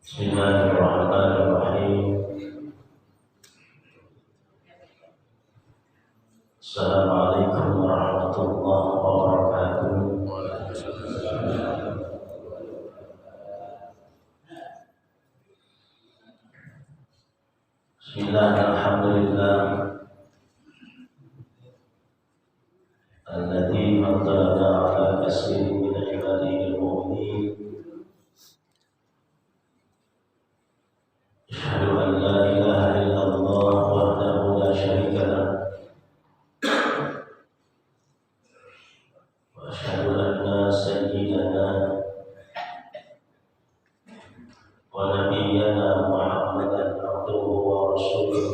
Bismillahirrahmanirrahim. Assalamualaikum warahmatullahi wabarakatuh. Bismillahirrahmanirrahim. Alladzi faddalana ala katsirin min ibadihi al-mu'minin. Asyhadu an la ilaha illallah wahdahu la syarika lah. Wa asyhadu anna sayyidana wa nabiyyana Muhammadan abduhu wa rasuluh.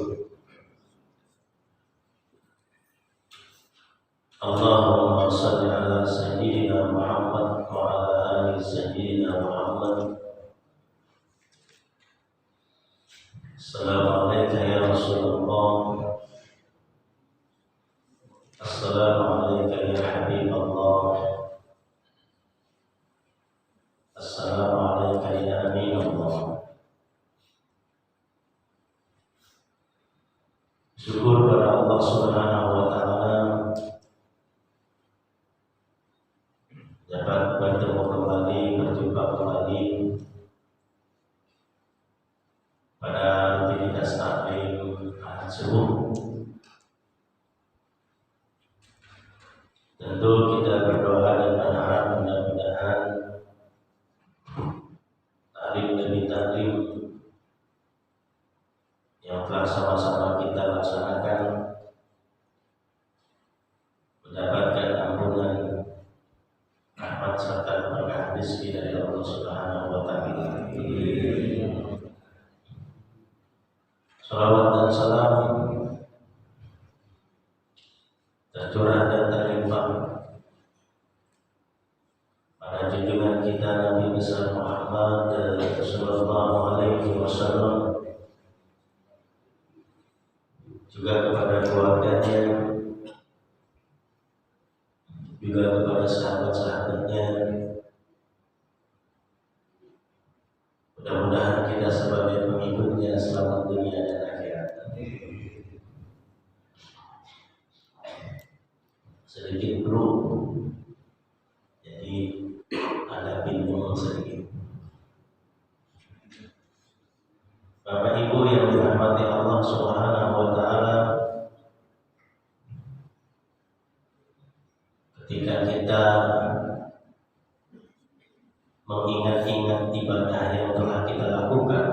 Allahumma shalli ala sayyidina Muhammad wa ala ali sayyidina Muhammad. Assalamualaikum ya Rasulullah. Assalamualaikum ya Habibullah. Assalamualaikum ya Aminullah. Syukur pada Allah Subhanahu wa taala dapat bertemu kembali, berjumpa kembali pada rutinitas taklim ahad subuh. Tentu kita berdoa dan berharap mudah-mudahan taklim demi taklim yang telah sama-sama kita laksanakan mendapatkan ampunan, rahmat serta berkah rezeki dari Allah Subhanahu wa taala. Salawat dan salam tercurah dan terlimpah pada junjungan kita Nabi besar Muhammad sallallahu alaihi wasallam, juga kepada keluarganya, juga kepada sahabat-sahabatnya. Mudah-mudahan kita sebagai pengikutnya selamat dunia dan akhirat. Sedikit bro, jadi ada bingung sedikit. Bapak Ibu yang dirahmati Allah Subhanahu wa taala, ketika kita mengingat-ingat ibadah yang telah kita lakukan,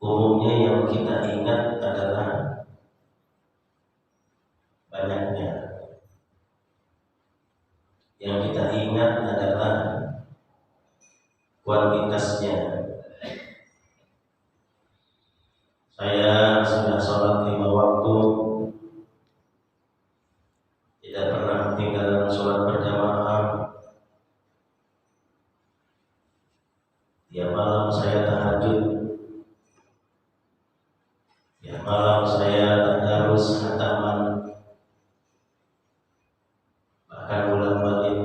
umumnya yang kita ingat adalah banyaknya. Yang kita ingat adalah kuantitasnya. Saya sudah sholat 5 waktu, tidak pernah ketinggalan sholat berjamaah. Tiap malam saya tahajud, tiap malam saya tadarus hataman, bahkan bulan balik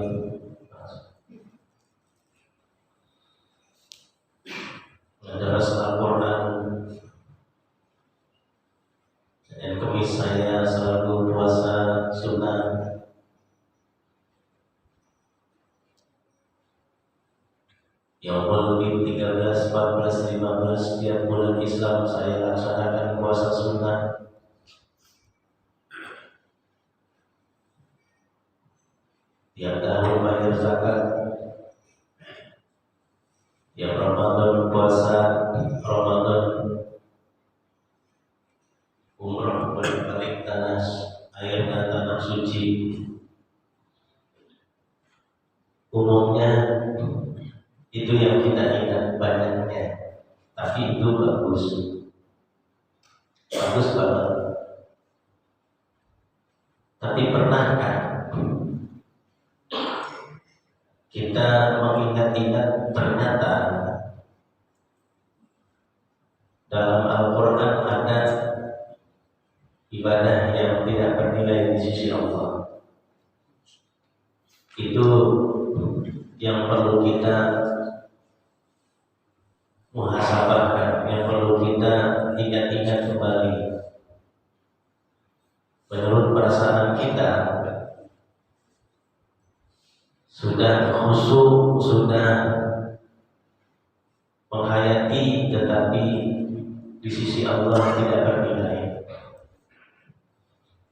mendaras Al-Quran. Senin Kemis saya selalu puasa sunnah. Yaumul Bid 13, 14, 15 tiap bulan Islam saya laksanakan puasa sunnah. Tiap tahun bayar zakat, tiap Ramadan puasa, Ramadan umrah balik tanah air dan tanah suci. Umumnya itu yang kita ingat banyaknya, tapi itu bagus banget. Tapi pernahkah kita mengingat-ingat ternyata dalam Al-Quran ada ibadah yang tidak bernilai di sisi Allah? Itu yang perlu kita sudah khusyuk, sudah menghayati, tetapi di sisi Allah tidak bernilai.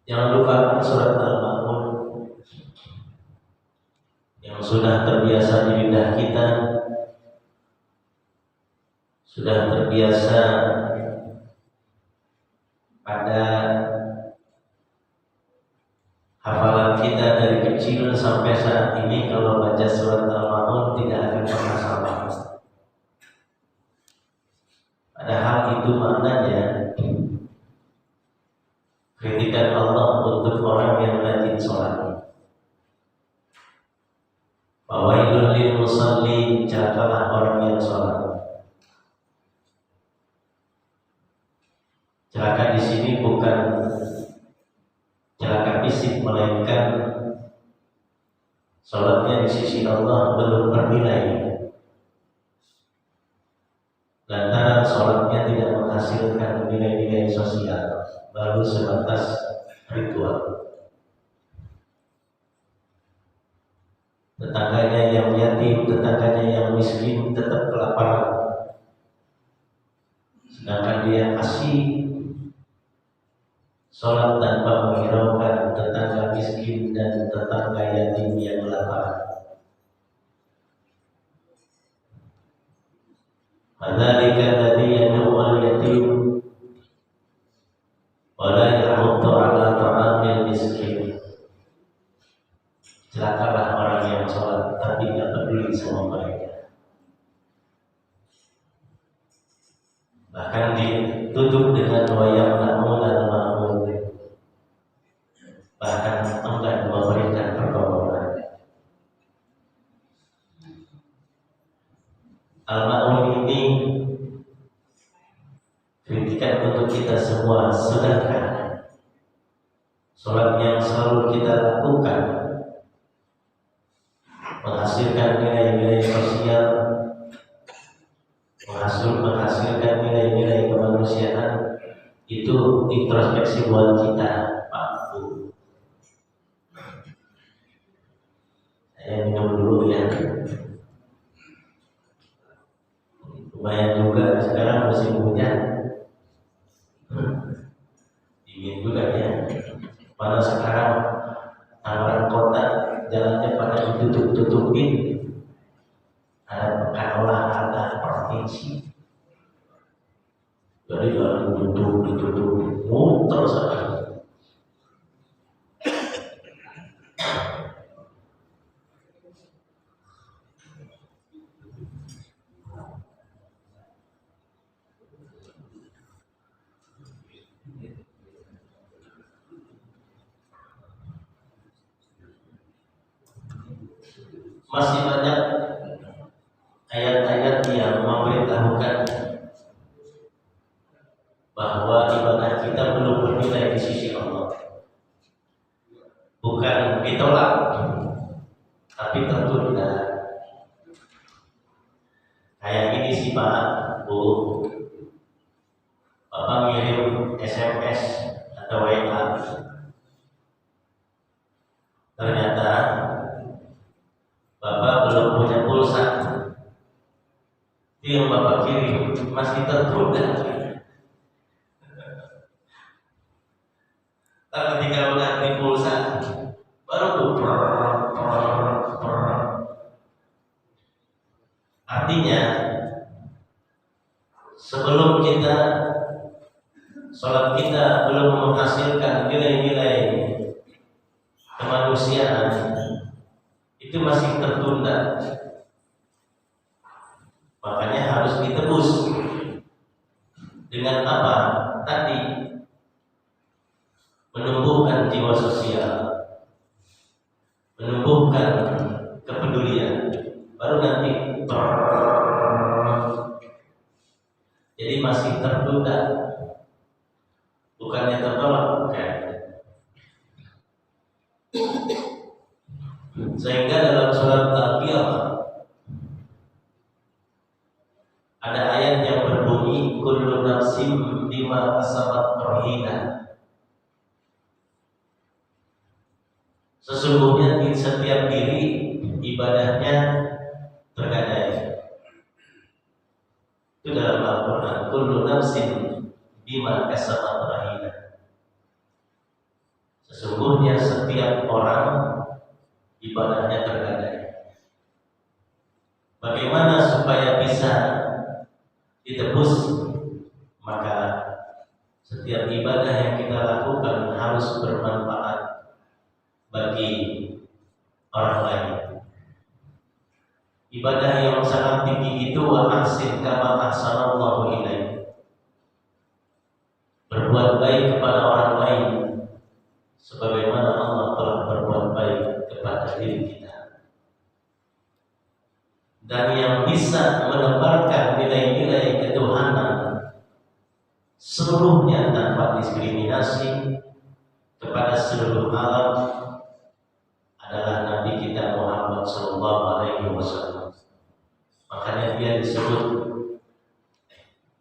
Jangan lupakan surat Al-Ma'un yang sudah terbiasa di lidah kita, sudah terbiasa pada hafalan kita dari kecil sampai saat ini. Kalau baca surat Al-Ma'un tidak akan pernah salah. Padahal itu maknanya kritikan Allah untuk orang yang rajin sholat. Fawailul lil musallin, celakalah orang yang sholat. Celaka di sini bukan celaka fisik, melainkan sholatnya di sisi Allah belum bernilai. Lantaran sholatnya tidak menghasilkan nilai-nilai sosial, baru sebatas ritual. Tetangganya yang yatim, tetangganya yang miskin tetap kelaparan, sedangkan dia kasih sholat tanpa menghiraukan tetangga miskin dan tetangga yatim yang lapar. Fadzalika alladzi yad'u al-yatim wa la yahuddu 'ala ta'amil miskin. Celakalah orang yang sholat tapi tidak peduli sama mereka. Bahkan ditutup dengan wa yamna'una al-ma'mun, bahkan enggan memberikan pertolongan. Al-Ma'un ini kritikan untuk kita semua. Sudahkah sholat yang selalu kita lakukan menghasilkan nilai-nilai sosial, menghasilkan nilai-nilai kemanusiaan? Itu introspeksi buat kita, Pak Bu. Saya minum dulu ya. Lumayan juga sekarang musim hujan, dingin juga ya. Mana sekarang Tangerang kota jalannya pada ditutup-tutupin, ada pekan olahraga provinsi, jadi jalan ditutup, muter saja. Masih banyak ayat-ayat yang memberitahukan bahwa ibadah kita belum bernilai di sisi Allah. Bukan ditolak, tapi tertunda. Kayak ini sih Pak Bu, Bapak ngirim SMS atau WA, ternyata Bapak belum punya pulsa. Itu yang Bapak kirim masih tertunda. Tapi ketika udah di pulsa, baru tuh artinya sebelum kita sholat kita belum menghasilkan nilai-nilai kemanusiaan, itu masih tertunda. Makanya harus ditebus dengan apa? Tadi menumbuhkan jiwa sosial, menumbuhkan kepedulian, baru nanti jadi masih tertunda, bukannya tertolak, bukan. Sehingga dalam surat Al-Qiyamah ada ayat yang berbunyi kullu nafsin bima kasabat rahina. Sesungguhnya di setiap diri ibadahnya tergadai. Itu dalam Al-Quran, kullu nafsin bima kasabat rahina. Sesungguhnya setiap orang ibadahnya tergadai. Bagaimana supaya bisa ditebus? Maka setiap ibadah yang kita lakukan harus bermanfaat bagi orang lain. Ibadah yang sangat tinggi itu wa ahsin kama ahsanallahu ilaik. Berbuat baik kepada orang lain sebagaimana Allah telah berbuat baik kepada diri kita. Dan yang bisa menebarkan nilai-nilai ketuhanan seluruhnya tanpa diskriminasi kepada seluruh alam adalah Nabi kita Muhammad SAW. Makanya dia disebut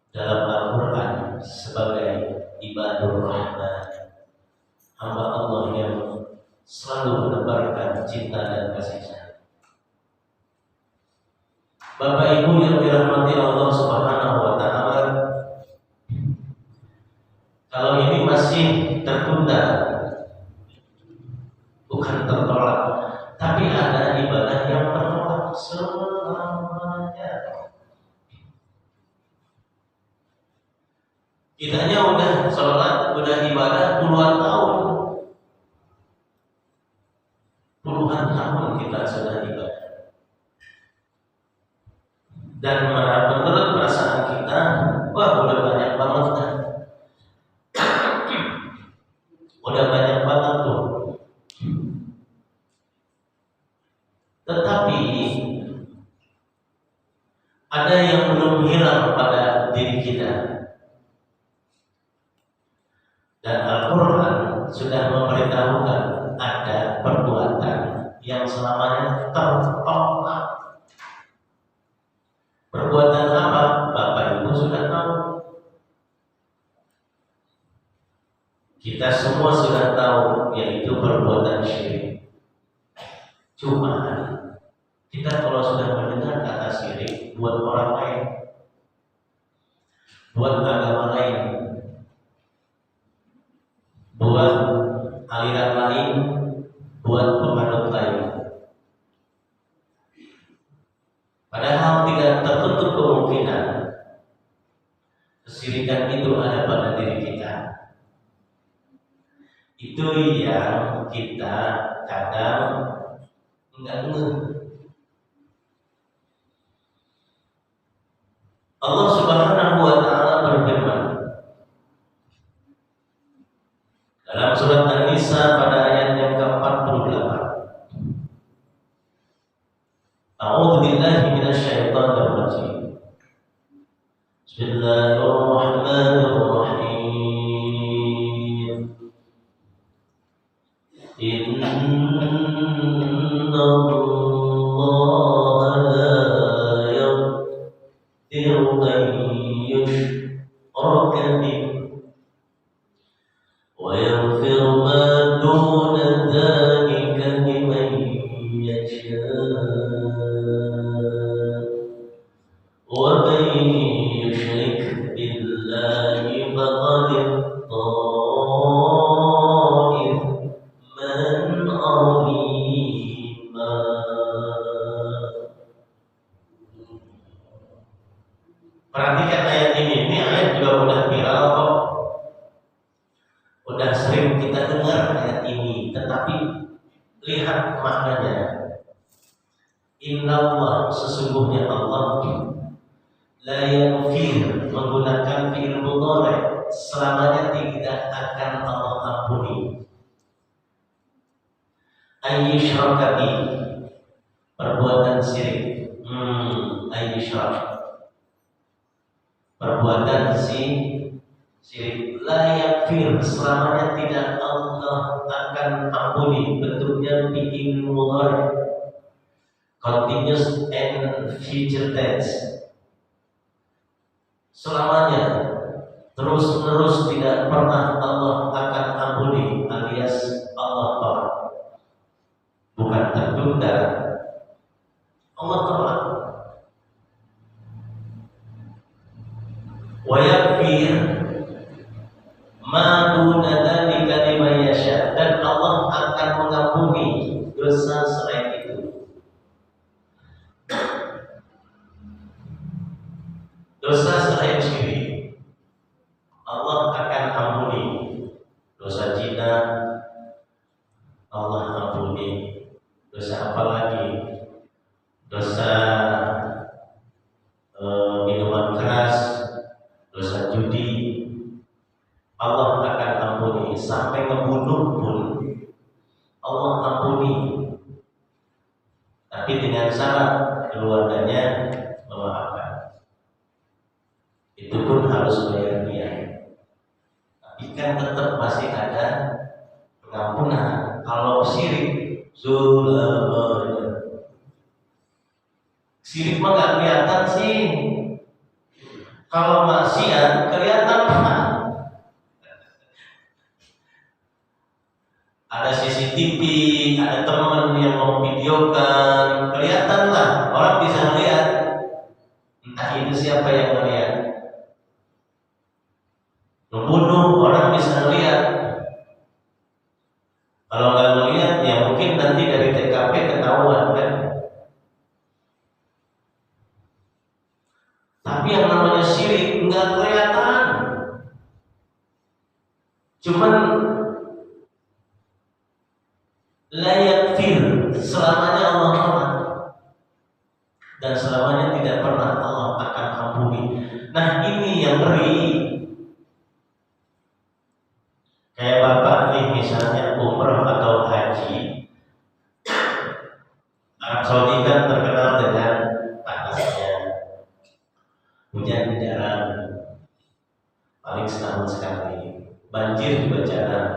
dalam Al-Quran sebagai ibadur rahman, hamba Allah yang selalu menebarkan cinta dan kasih sayang. Bapak Ibu yang dirahmati Allah Subhanahu wa Ta'ala, kalau ini masih tertunda, bukan tertolak, tapi ada ibadah yang tertolak selamanya. Kitanya udah sholat, udah ibadah puluhan tahun. Puluhan tahun kita sudah ibadah. Dan menurut perasaan kita, wah udah banyak banget kan. Udah banyak banget tuh. Tetapi ada yang belum hilang pada diri kita. Dan Al-Quran sudah memberitahukan ada perbuatan yang selamanya tertolak. Perbuatan apa? Bapak Ibu sudah tahu. Kita semua sudah tahu, yaitu perbuatan syirik. Cuma kita kalau sudah mendengar kata syirik buat orang lain, buat agama lain, buat aliran lain, buat penganut lain, padahal tidak tertutup kemungkinan kesyirikan itu ada pada diri kita. Itu yang kita kadang enggak ngeh. Allah Subhanahu wa Ta'ala berfirman dalam surat An-Nisa pada ayat yang ke-48. A'udzu billahi minasyaitonir rajim. Bismillahirrahmanirrahim. Inna Allah la yaghfiru an yushraka bihi wa yaghfiru ma duna dzalika liman yasha'. Wa man yushrik billahi faqad Perhatikan ayat ini ayat juga udah viral kok. Udah sering kita dengar ayat ini, tetapi lihat maknanya. Innallah, sesungguhnya Allah la yaghfir, menggunakan fi'il mudhari, selamanya tidak akan Allah ampuni. Ayyushraka bi, perbuatan syirik. Ayyushrak, perbuatan syirik. La yaghfir, selamanya tidak Allah akan ampuni. Bentuknya fi'il mudhari, continuous and future tense. Selamanya, terus-menerus tidak pernah Allah akan ampuni, alias Allah tolak. Bukan tertunda, Dosa selain syirik Allah akan ampuni. Dosa zina Allah ampuni. Dosa apa lagi? Dosa minuman keras, dosa judi Allah akan ampuni. Sampai ngebunuh pun Allah ampuni, tapi dengan syarat keluarganya memaafkan. Itu pun harus bayar dia. Tapi kan tetap masih ada pengampunan. Kalau syirik, syirik mah gak kelihatan sih. Kalau maksiat kelihatan mah. Ada CCTV, ada teman yang mau videokan, kelihatan lah, orang bisa melihat. Entah itu siapa yang melihat. Membunuh orang bisa melihat. Kalau nggak melihat, ya mungkin nanti dari TKP ketahuan kan. Tapi yang namanya syirik nggak kelihatan. Cuman layak fir, selamanya Allah pernah dan selamanya tidak pernah Allah akan ampuni. Nah ini yang ngeri. Kayak bapak nih misalnya umrah atau haji, Arab Saudi kan terkenal dengan panasnya, hujan jarang, paling setahun sekali, banjir juga jarang.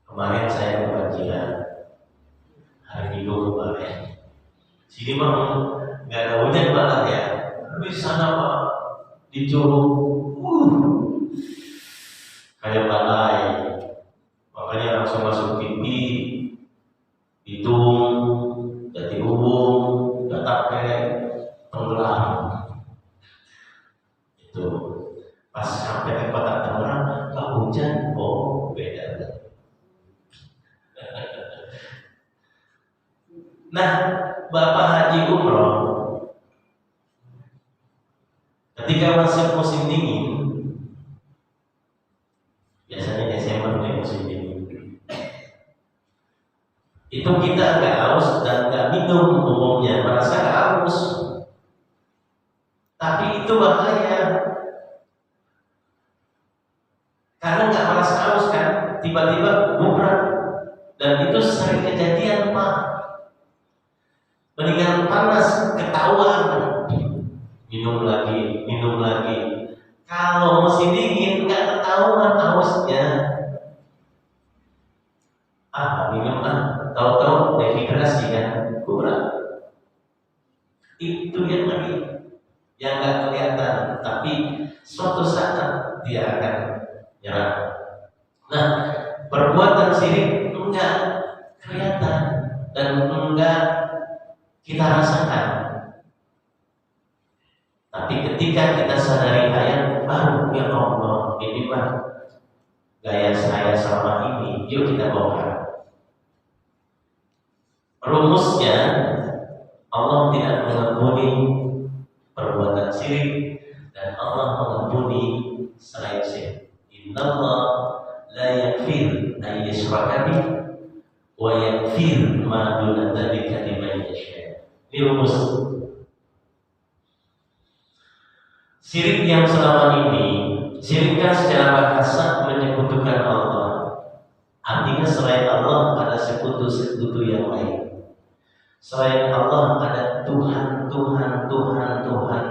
Kemarin saya kebanjiran hari Minggu kemarin. Sini mah nggak ada hujan malah ya. Di sana pak di Curug, kayak balai. Makanya langsung masuk TV, Bitung, Jatiluhur, Datape, tenggelam. Itu pas sampai ke kota Tangerang, tak hujan, oh beda. Nah, Bapak Haji Umroh ketika masuk musim dingin, biasanya Desember nih musim dingin, itu kita nggak haus dan nggak minum umumnya, merasa nggak haus, tapi itu bahaya karena nggak merasa haus kan, tiba-tiba gubrak, dan itu sering kejadian pak. Mendingan panas ketahuan, minum lagi. Kalau musim dingin nggak ketahuan hausnya. Minum tahu-tahu dehidrasi kan, kurang. Itu yang lagi yang nggak kelihatan, tapi suatu saat dia akan nyerah. Nah, perbuatan syirik enggak kelihatan dan enggak kita rasakan. Tapi ketika kita sadari ayat, ya Allah, ini mah gaya saya selama ini, yuk kita bongkar. Rumusnya, Allah tidak mengampuni perbuatan syirik dan Allah mengampuni selain syirik. Innallaha la yaghfir an yushraka bihi wa yaghfir ma duna dzalika liman yasha. Ini rumus. Syirik yang selama ini, syirik kan secara bahasa menyekutukan Allah. Artinya selain Allah ada sekutu-sekutu yang lain. Selain Allah ada Tuhan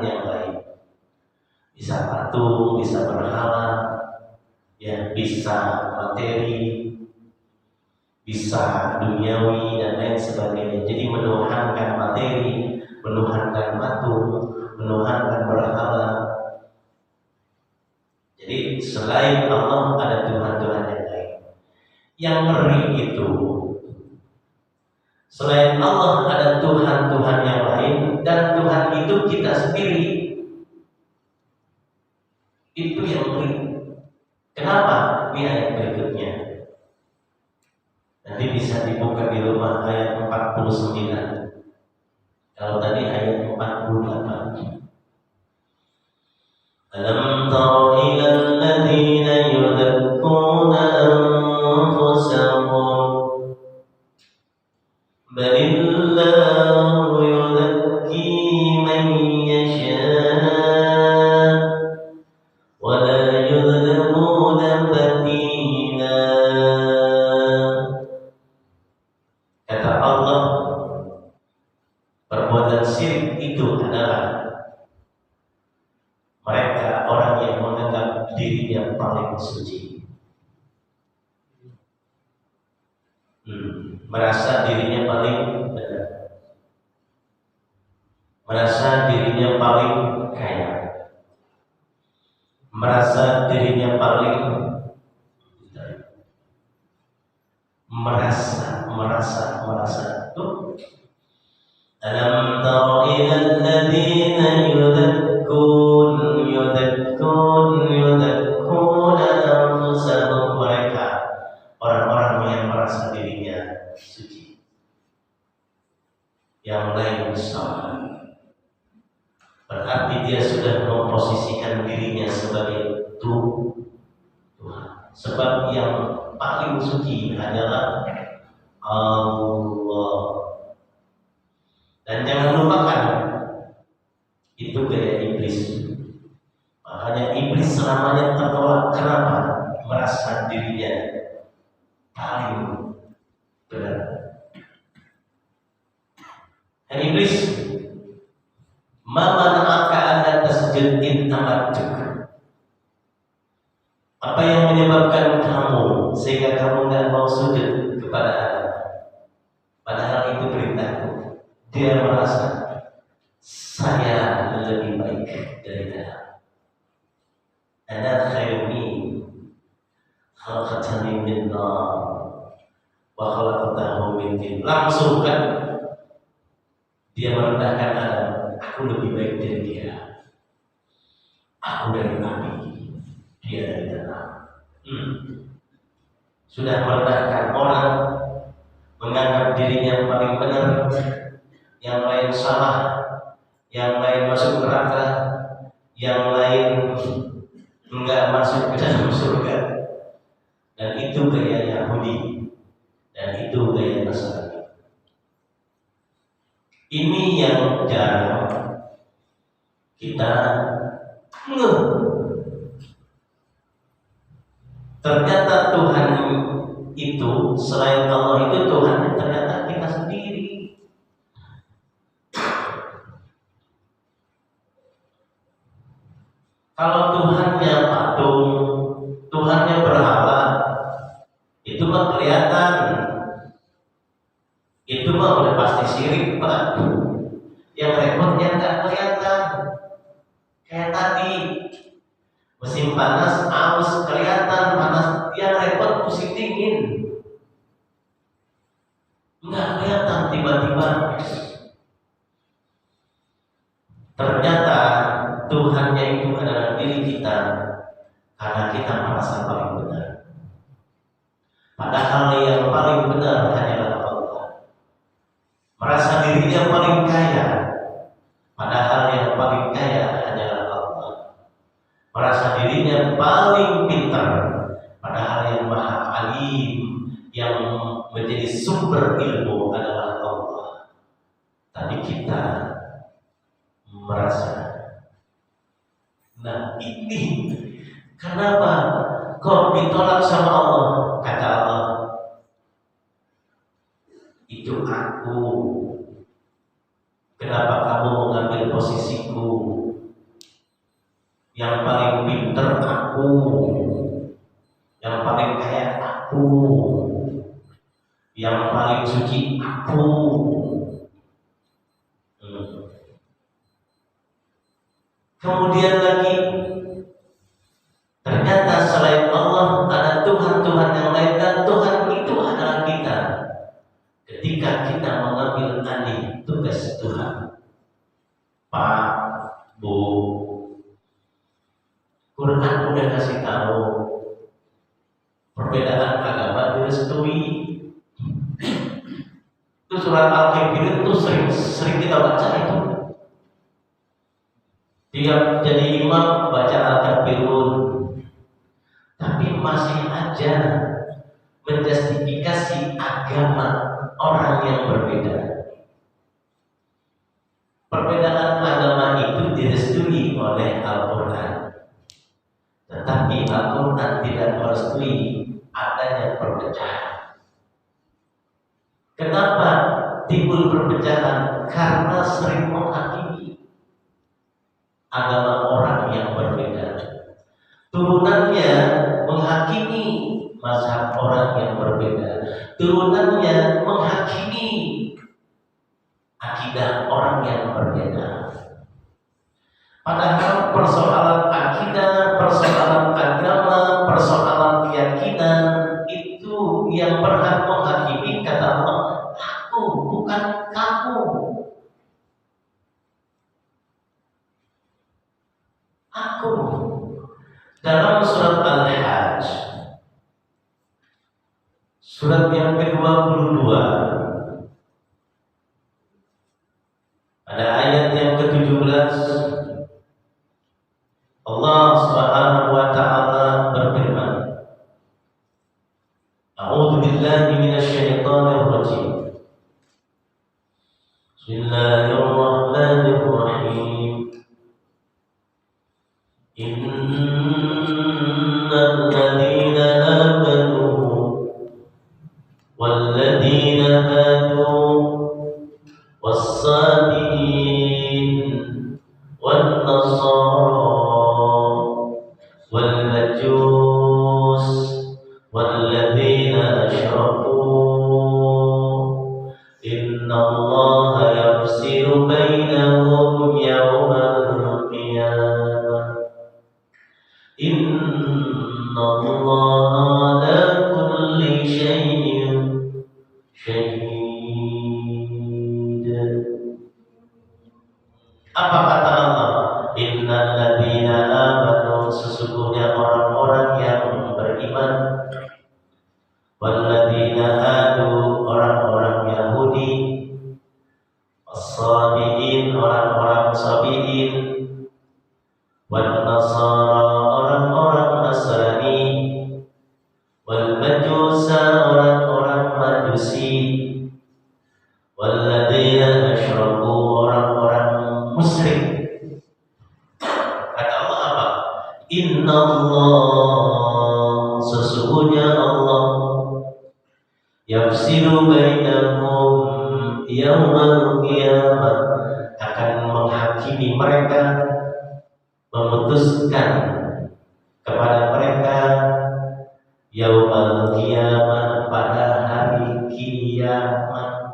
yang lain. Bisa patung, bisa berhala, ya bisa materi, bisa duniawi dan lain sebagainya. Jadi menuhankan materi, menuhankan patung, menuhankan berhala. Jadi selain Allah ada Tuhan yang lain. Yang ngeri itu, selain Allah ada Tuhan yang lain dan Tuhan itu kita sendiri. Itu yang ngeri. Kenapa? Ini ayat berikutnya. Nanti bisa dibuka di rumah ayat 49. Kalau tadi ayat 48. Alam tara ilal ladzina yuzakkuna anfusahum balillahu yuzakki man yasha' wa la yuzlamuna fatila. Kata Allah, perbuatan syirik itu adalah mereka orang yang menganggap dirinya paling suci, merasa dirinya paling benar, merasa dirinya paling kaya, merasa dirinya paling merasa tuh. Alam tara ilal ladzina yuzakkuna anfusahum, mereka orang-orang yang merasa dirinya suci, yang lain salah. Berarti dia sudah memposisikan dirinya sebagai Tuhan. Sebab yang paling suci adalah Allah. Dan jangan lupakan, itu gaya iblis. Makanya iblis selamanya tertolak. Kenapa? Merasa dirinya paling benar. Dan iblis, ma mana'aka an tasjud in amartuk. Apa yang menyebabkan kamu sehingga kamu tidak mau sujud kepada Adam? Padahal itu perintahku. Dia merasa saya lebih baik dari Adam. Ana khairun min khalaqtani min nar wa khalaqtahu min tin. Langsung kan dia merendahkan Adam. Aku lebih baik dari dia. Aku dari api, dia dari tanah. Sudah merendahkan orang, menganggap dirinya paling benar, yang lain salah, yang lain masuk neraka, yang lain enggak masuk ke dalam surga. Dan itu gaya Yahudi, dan itu gaya Nasrani. Ini yang jarang kita ngeh. Ternyata Tuhan itu selain Allah itu Tuhan, ternyata kita sendiri. Kalau Tuhannya patung, Tuhannya berhala, itu mah kelihatan. Itu mah udah pasti syirik, Pak. Yang repotnya nggak kelihatan. Kayak tadi, musim panas, aus kelihatan panas. Yang repot musim dingin, nggak kelihatan tiba-tiba. Ternyata Tuhannya itu adalah diri kita, karena kita merasa paling benar. Padahal yang paling benar hanyalah Allah. Merasa dirinya paling kaya, padahal yang paling kaya hanyalah Allah. Merasa dirinya paling pintar, padahal yang maha alim, yang menjadi sumber ilmu adalah Allah. Tapi kita merasa, nah ini kenapa kok ditolak sama Allah? Kata Allah, itu aku. Kenapa kamu mengambil posisiku? Yang paling pintar aku, yang paling kaya aku, yang paling suci aku. Kemudian lagi, ternyata selain Allah ada Tuhan-Tuhan yang lain, dan Tuhan itu adalah kita. Ketika kita mengambil alih tugas Tuhan, Pak, Bu, Quran udah kasih tahu perbedaan agama direstui. Itu surat Al-Kafirun itu sering kita baca itu. Tiap jadi imam baca al-kafirun, tapi masih aja menjustifikasi agama orang yang berbeda. Perbedaan agama itu direstui oleh Al-Quran, tetapi Al-Quran tidak merestui adanya perpecahan. Kenapa timbul perpecahan? Karena sering menghakimi agama orang yang berbeda. Turunannya menghakimi mazhab orang yang berbeda. Turunannya menghakimi akidah orang yang berbeda. Padahal persoalan akidah, persoalan agama, persoalan keyakinan itu yang berhak menghakimi kata Allah, aku bukan kamu. Aku. Dalam surat Al-Hajj, surat yang ke-22, ada ayat yang ke-17, Allah Subhanahu wa taala berfirman, A'udzu billahi minasyaitonir rajim. Bismillahirrahmanirrahim. Innal ladzina amanu wal ladzina hadu was-sabiin wan nasara والمجوس والذين أشركوا إن الله يفصل بينهم يوم القيامة إن الله على كل شيء شهيد. Apa kata Allah? Innal ladzina amanu, sesungguhnya orang-orang yang beriman, walladzina hadu, orang-orang Yahudi, as-sabiin, orang-orang sabiin, wan nasara, orang-orang Nasrani, wal majusa, orang-orang Majusi, walladzina asyraku, orang-orang musyrik. Inna Allah, sesungguhnya Allah, yafsilu bainahum yaumal qiyamah, akan menghakimi mereka, memutuskan kepada mereka yaumal qiyamah, pada hari kiamat.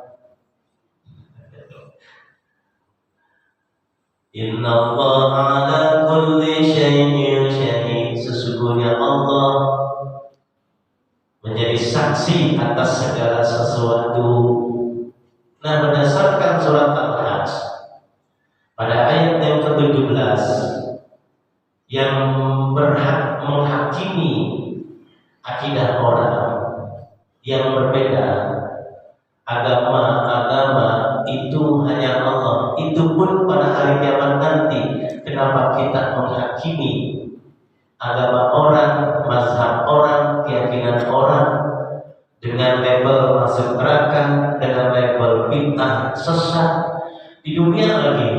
Inna Allah ala kulli syai'in syahid, sesungguhnya Allah menjadi saksi atas segala sesuatu. Nah, berdasarkan surat Al-Hajj pada ayat yang ke-17, yang berhak menghakimi akidah orang yang berbeda, agama-agama itu hanya Allah. Itu pun pada hari kiamat nanti. Kenapa kita menghakimi agama orang, mazhab orang, keyakinan orang dengan label masuk neraka, dengan label bid'ah, sesat di dunia lagi?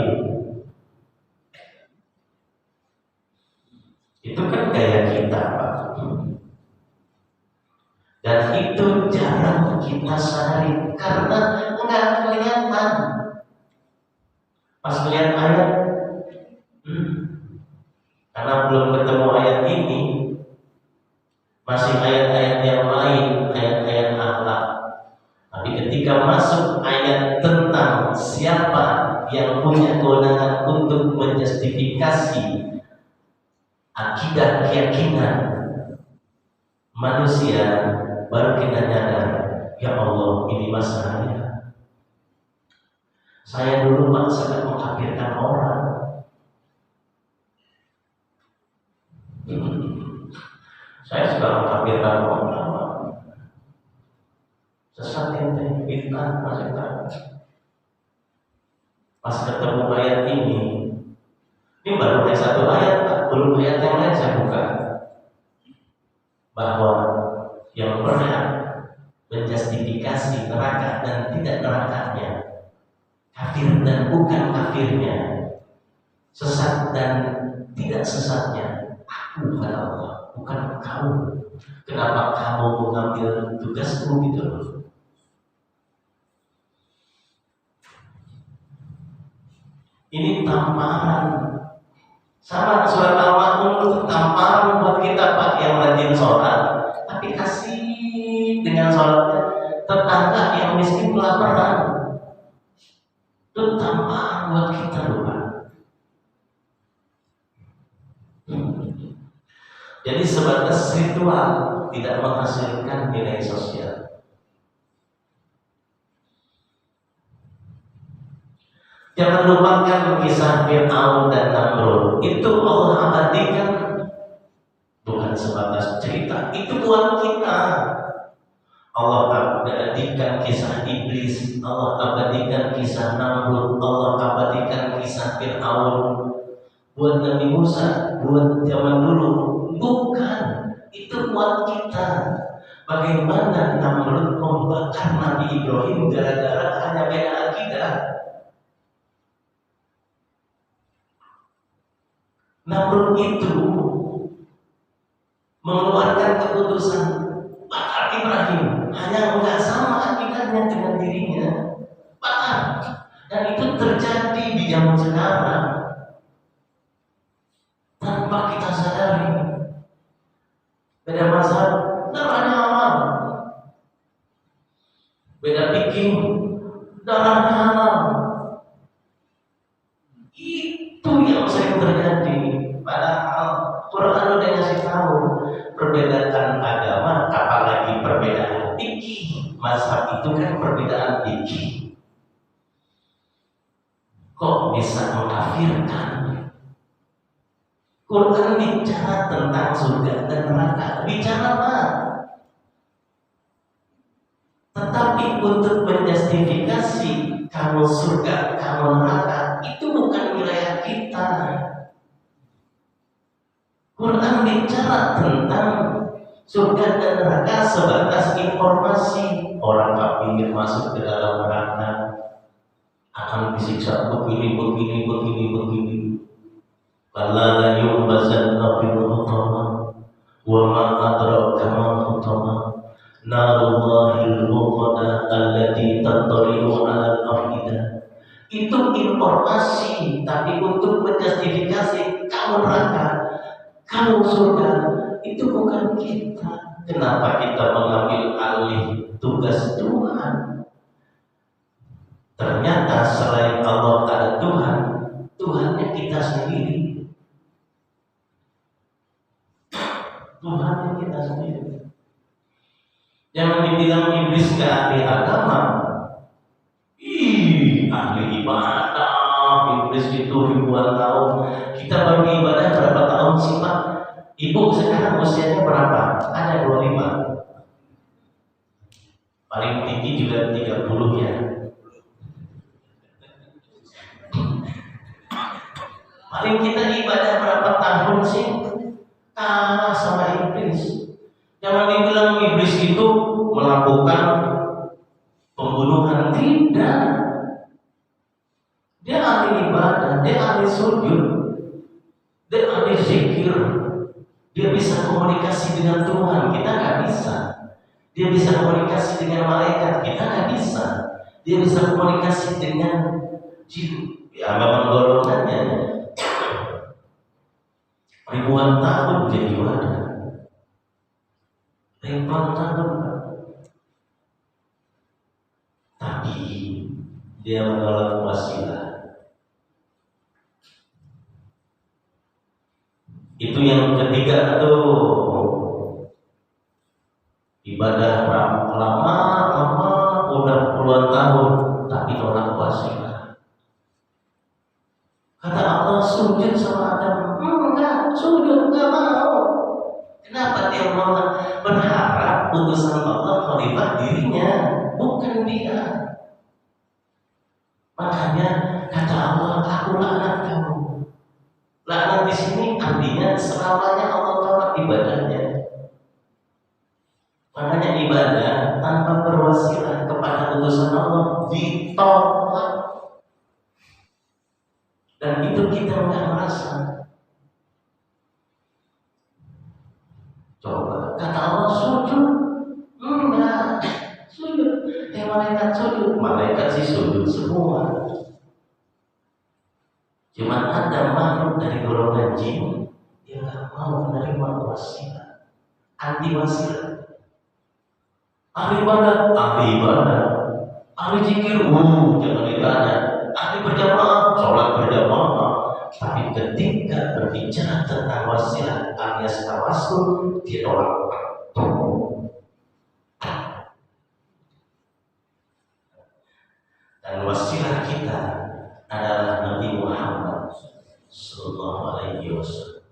Itu kan gaya kita, Pak. Dan itu jarang kita sadari karena enggak kelihatan. Pas melihat ayat, karena belum ketemu ayat ini, masih ayat-ayat yang lain, ayat-ayat akhlak. Tapi ketika masuk ayat tentang siapa yang punya kewenangan untuk menjustifikasi akidah keyakinan manusia, baru kita nyadar, ya Allah, ini masalahnya. Saya dulu Pak sangat mengkafirkan orang. Saya suka mengkafirkan orang. Sesat ente, bid'ah, masih tahu. Pas ketemu ayat ini, Ini baru ayat satu ayat, belum ayat yang lain saya buka. Bahwa yang pernah menjustifikasi neraka dan tidak nerakanya, kafir dan bukan kafirnya, sesat dan tidak sesatnya, aku kata Allah, bukan kamu. Kenapa kamu mengambil tugasmu gitu? Ini tamparan. Sama surat Al-Ma'un itu tamparan buat kita Pak yang rajin sholat, tapi kasih dengan sholatnya tetangga yang miskin kelaparan. Itu tamparan buat kita loh Pak. Jadi sebatas ritual tidak menghasilkan nilai sosial. Jangan lupakan kisah Fir'aun dan Namrud. Itu Allah abadikan, bukan sebatas cerita. Itu buat kita. Allah abadikan kisah iblis, Allah abadikan kisah Namrud, Allah abadikan kisah Fir'aun. Buat Nabi Musa, buat zaman dulu. Bukan, itu buat kita. Bagaimana Namrud membakar Nabi Ibrahim gara-gara hanya beda akidah. Namrud itu mengeluarkan keputusan bakar Ibrahim hanya nggak sama akidahnya dengan dirinya, bakar. Dan itu terjadi di zaman sekarang tanpa kita sadari. Beda mazhab, darahnya halal. Beda fikih, darahnya halal. Itu yang sering terjadi. Padahal Quran udah ngasih tahu perbedaan agama, apalagi perbedaan fikih. Mazhab itu kan perbedaan fikih. Kok bisa mengkafirkan? Quran bicara tentang surga dan neraka, bicara apa? Tetapi untuk menjustifikasi kamu surga, kamu neraka, itu bukan wilayah kita. Quran bicara tentang surga dan neraka sebatas informasi. Orang kafir masuk ke dalam neraka akan disiksa begini. Kalla la yu'bazanna fil hutama wa ma adraka ma hutama narullahil muqada allati tattali'u 'alal afidah. Itu informasi, tapi untuk menjustifikasi kamu neraka, kamu surga, itu bukan kita. Kenapa kita mengambil alih tugas Tuhan? Ternyata selain Allah ada Tuhan, Tuhannya kita sendiri. Tuhannya kita sendiri. Jangan dibilang iblis ke ahli agama. Ahli ibadah, iblis itu ribuan tahun. Kita baru ibadah berapa tahun sih Pak? Ibu sekarang usianya berapa? Ada 25. Paling tinggi juga 30 ya. Paling kita ibadah berapa tahun sih? Kalah sama iblis. Jangan dibilang iblis itu melakukan pembunuhan, tidak. Dia ahli ibadah, dia ahli sujud, dia ahli zikir. Dia bisa komunikasi dengan Tuhan, kita nggak bisa. Dia bisa komunikasi dengan malaikat, kita nggak bisa. Dia bisa komunikasi dengan jin. Ya memang golongannya ribuan tahun dia ibadah. Ribuan tahun. Tapi dia menolak wasilah. Itu yang ketiga tuh, ibadah lama udah puluhan tahun tapi nolak wasilah. Kata Allah sujud sama Adam, enggak sujud, enggak mau. Kenapa dia menolak? Berharap putusan Allah khalifah dirinya, bukan dia. Makanya kata Allah, aku laknat kamu. Laknat di sini artinya selamanya Allah tolak ibadahnya. Makanya ibadah tanpa berwasilah kepada utusan Allah ditolak. Dan itu kita nggak merasa. Coba kata Allah sujud, enggak sujud. Malaikat sujud, malaikat sih sujud semua. Cuma ada makhluk dari golongan jin yang nggak mau menerima wasilah, anti wasilah. Ahli ibadah, ahli zikir, jangan ibadah. Ahli berjamaah, sholat berjamaah. Tapi ketika berbicara tentang wasilah alias tawasul, ditolak. Dan wasilah kita adalah Nabi Muhammad Sallallahu Alaihi Wasallam.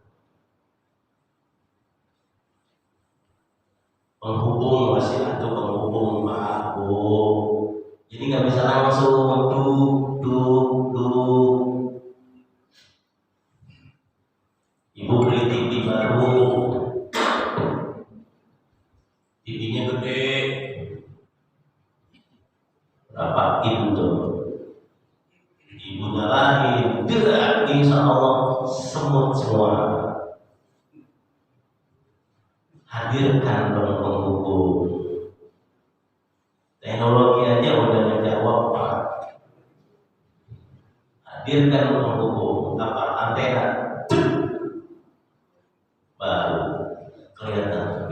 Penghubung wasilah itu penghubung aku. Jadi nggak bisa langsung duk. Ibu beli TV baru, TV-nya gede, berapa itu? Ibu nyalain, gerak, insya Allah semut semua. Hadirkan penghubung. Teknologi aja udah menjawab, Pak. Hadirkan penghubung, apa antena baru kelihatan.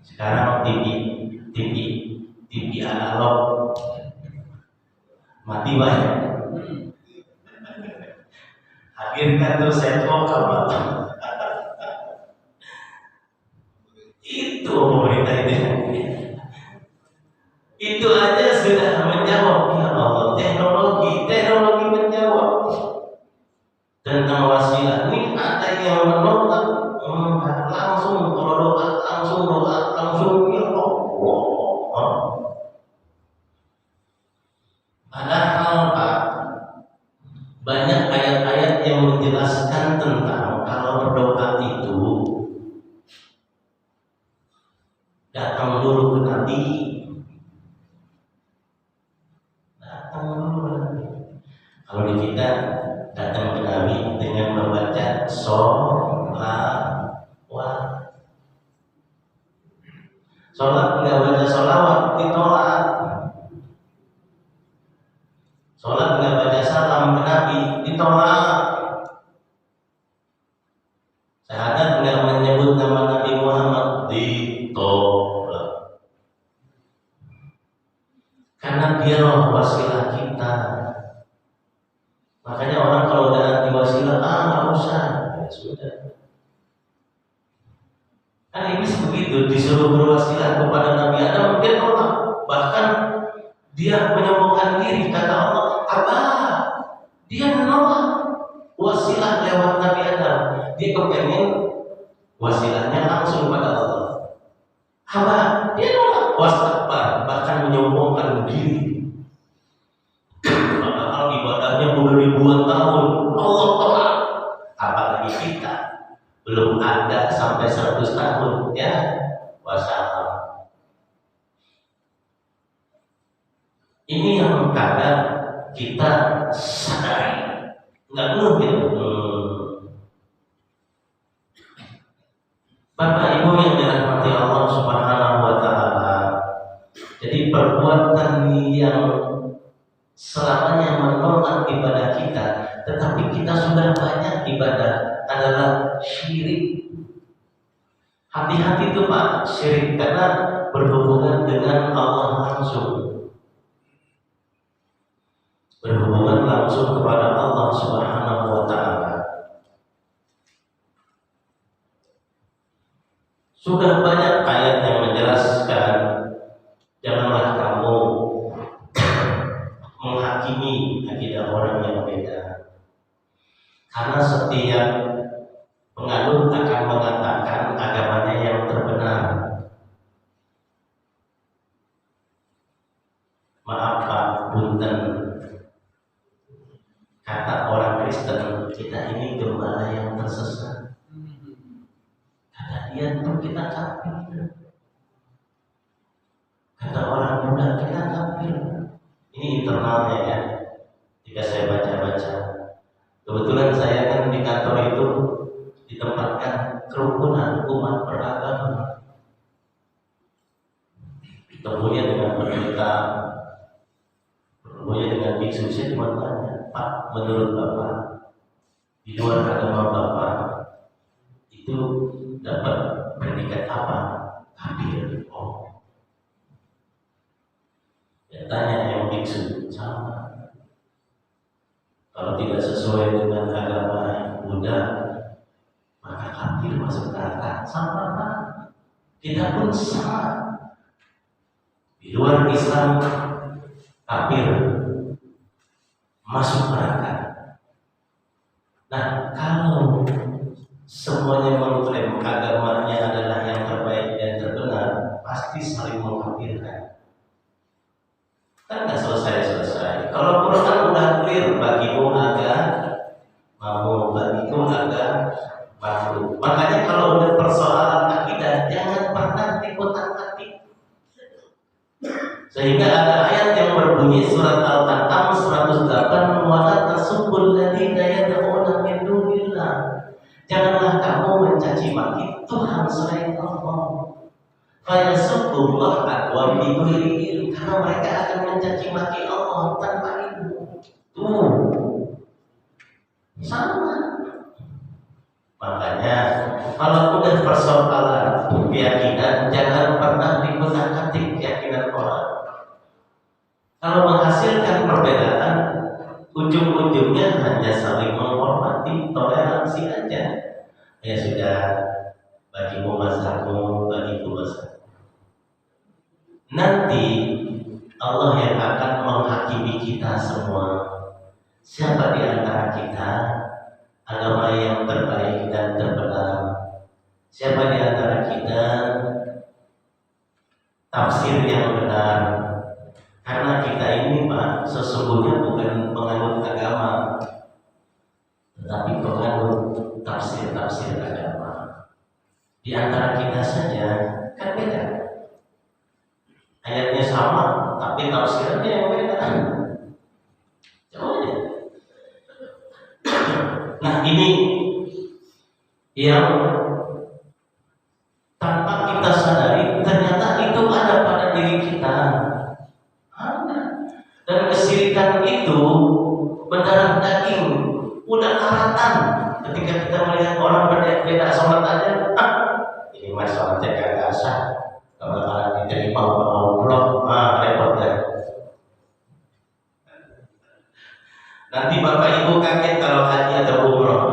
Sekarang TV analog mati banyak. Hadirkan tuh setbox apa? Itu pemerintah ini. Itu aja sudah menjawab, ya Allah. Teknologi menjawab tentang wasilah. Ini ada yang menolak, langsung kalau doa langsung ya Allah. Padahal Pak, banyak ayat-ayat yang menjelaskan tentang kalau berdoa itu datang dulu ke Nabi. Kalau di kita datang ke Nabi dengan membaca sholawat. Sholat nggak baca sholawat ditolak. Sholat nggak baca salam ke Nabi ditolak. Syahadat nggak menyebut nama Nabi Muhammad ditolak. Karena dia roh wasilah kita. Makanya orang kalau udah anti wasilah, nggak usah, ya sudah. Kan iblis begitu, disuruh berwasilah kepada Nabi Adam, dia tolak. Bahkan dia menyombongkan diri, kata Allah, dia menolak wasilah lewat Nabi Adam. Dia kepengen wasilahnya langsung pada Allah. Dia nolak wastakbar, bahkan menyombongkan diri. Padahal ibadahnya udah ribuan tahun, Allah tolak. Apalagi kita belum ada sampai 100 tahun, ya. Wassalam. Ini yang kadang kita sadari, nggak mungkin. Bapak Ibu yang dirahmati Allah Subhanahu wa Ta'ala, jadi perbuatan yang selamanya menolak ibadah kita, tetapi kita sudah banyak ibadah adalah syirik. Hati-hati tuh Pak, syirik karena berhubungan dengan Allah langsung, berhubungan langsung kepada Allah Subhanahu wa Ta'ala. Sudah banyak ayat yang menjelaskan janganlah kamu menghakimi akidah orang yang beda, karena setiap penganut akan mengatakan agamanya yang terbenar. Maaf Pak, punten, Kata orang Kristen, kita ini gembala yang tersesat. Kata dia tuh kita kafir. Kata orang Buddha kita kafir. Ini internalnya ya. Jika saya baca-baca, kebetulan saya kan di kantor itu ditempatkan kerukunan umat beragama. Ketemunya dengan pendeta, ketemunya dengan biksu. Saya cuma tanya, Pak, menurut Bapak, di luar agama Bapak itu dapat predikat apa? Kafir. Oh, ya, tanya yang biksu, sama. Kalau tidak sesuai dengan agama Buddha, maka kafir masuk neraka. Sama kan? Kita pun sama. Di luar Islam, kafir masuk neraka. Nah, kalau semuanya mengklaim agamanya adalah yang terbaik dan terbenar, pasti saling mengkafirkan. Kan nggak selesai-selesai. Kalau Quran udah clear, bagimu agak mau, bagiku agak malu. Makanya kalau udah persoalan akidah, jangan pernah dikotak-katik. Sehingga ada ayat yang berbunyi surat Al-An'am 108, wa la tasubul ladzina yad'una min dunillah. Janganlah kamu mencaci maki Tuhan selain Allah. Fayasubullah aqwa bi ghairi ilm, karena mereka akan mencaci maki Allah tanpa ilmu. Tuh. Sama. Makanya kalau udah persoalan keyakinan, jangan pernah dikotak-katik keyakinan orang. Kalau menghasilkan perbedaan, ujung-ujungnya hanya saling menghormati, toleransi aja. Ya sudah, bagimu mazhabmu, bagiku mazhabmu. Nanti Allah yang akan menghakimi kita semua. Siapa di antara kita agama yang terbaik dan terbenar? Siapa di antara kita tafsir yang benar? Karena kita ini Pak, sesungguhnya bukan penganut agama, tetapi penganut tafsir-tafsir agama. Di antara kita saja kan beda. Ayatnya sama, tapi tafsirannya yang beda. Coba aja. Nah ini yang tanpa kita sadari, ternyata itu ada pada diri kita. Dan kesirikan itu mendarah daging, udah karatan. Ketika kita melihat orang berbeda sholat aja, ini mas sholatnya kagak sah. Kalau kalian diterima Allah, repot deh. Nanti bapak ibu kaget kalau haji atau umroh.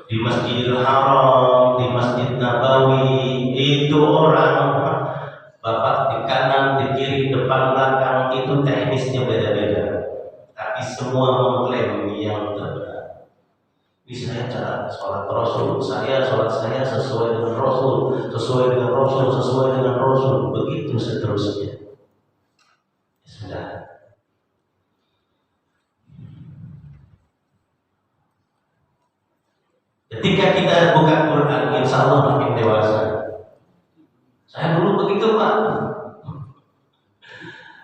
Di Masjidil Haram, di Masjid Nabawi, itu orang bapak di kanan, di kiri, depan, belakang itu teknisnya beda-beda. Tapi semua mengklaim yang terbenar. Ini saya cara sholat Rasul, sholat saya sesuai dengan Rasul, sesuai dengan Rasul, sesuai dengan Rasul, begitu seterusnya. Ya sudah. Ketika kita buka Quran, insya Allah makin dewasa. Saya dulu begitu Pak.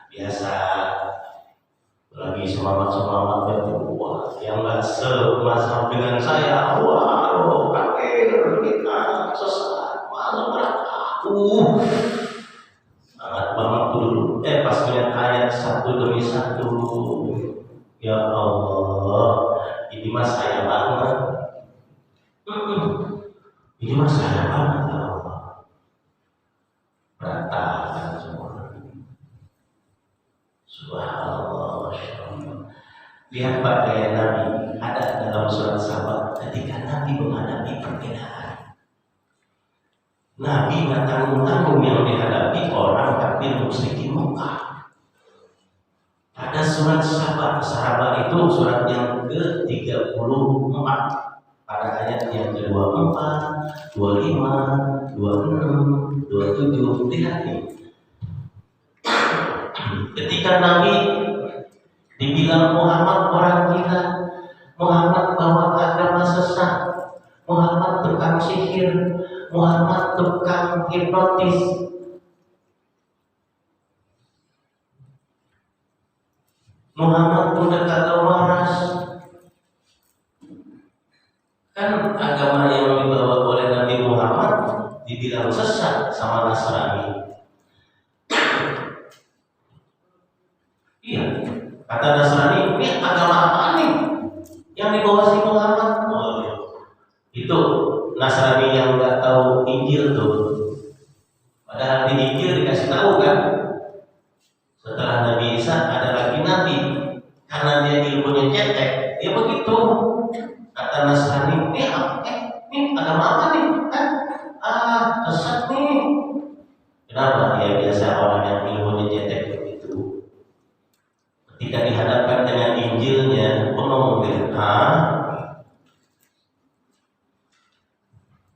Biasa lagi semangat wah, yang nggak semasa dengan saya, wah, kafir, kita sesat, malu neraka. Sangat banget dulu. Pas melihat ayat satu demi satu, ya Allah, ini mas saya banget. Ini mas saya banget ya Allah. Berantakan semua. Subhanallah, masyaallah. Lihat pakaian Nabi ada dalam surat Sabat ketika Nabi menghadapi perbedaan. Nabi nggak tanggung-tanggung yang dihadapi orang kafir musyrikin Mekah. Pada surat Sabat itu surat yang ke-34. Pada ayat yang ke-24, 25, 26, 27, lihat nih. Ketika Nabi dibilang Muhammad orang gila, Muhammad bawa agama sesat, Muhammad tukang sihir, Muhammad tukang hipnotis, Muhammad udah kagak waras. Kan agama yang dibawa oleh Nabi Muhammad dibilang sesat sama Nasrani. Iya, kata Nasrani, ini agama apa nih yang dibawa si Muhammad? Oh, iya. Itu Nasrani yang nggak tahu Injil tuh. Padahal di Injil dikasih tahu kan, setelah Nabi Isa ada lagi Nabi. Karena dia ilmunya cetek, dia begitu. Kata Nasrani, ini agama apa nih? Sesat nih. Kenapa? Ya biasa orang yang ilmunya cetek begitu. Ketika dihadapkan dengan Injilnya, ngomong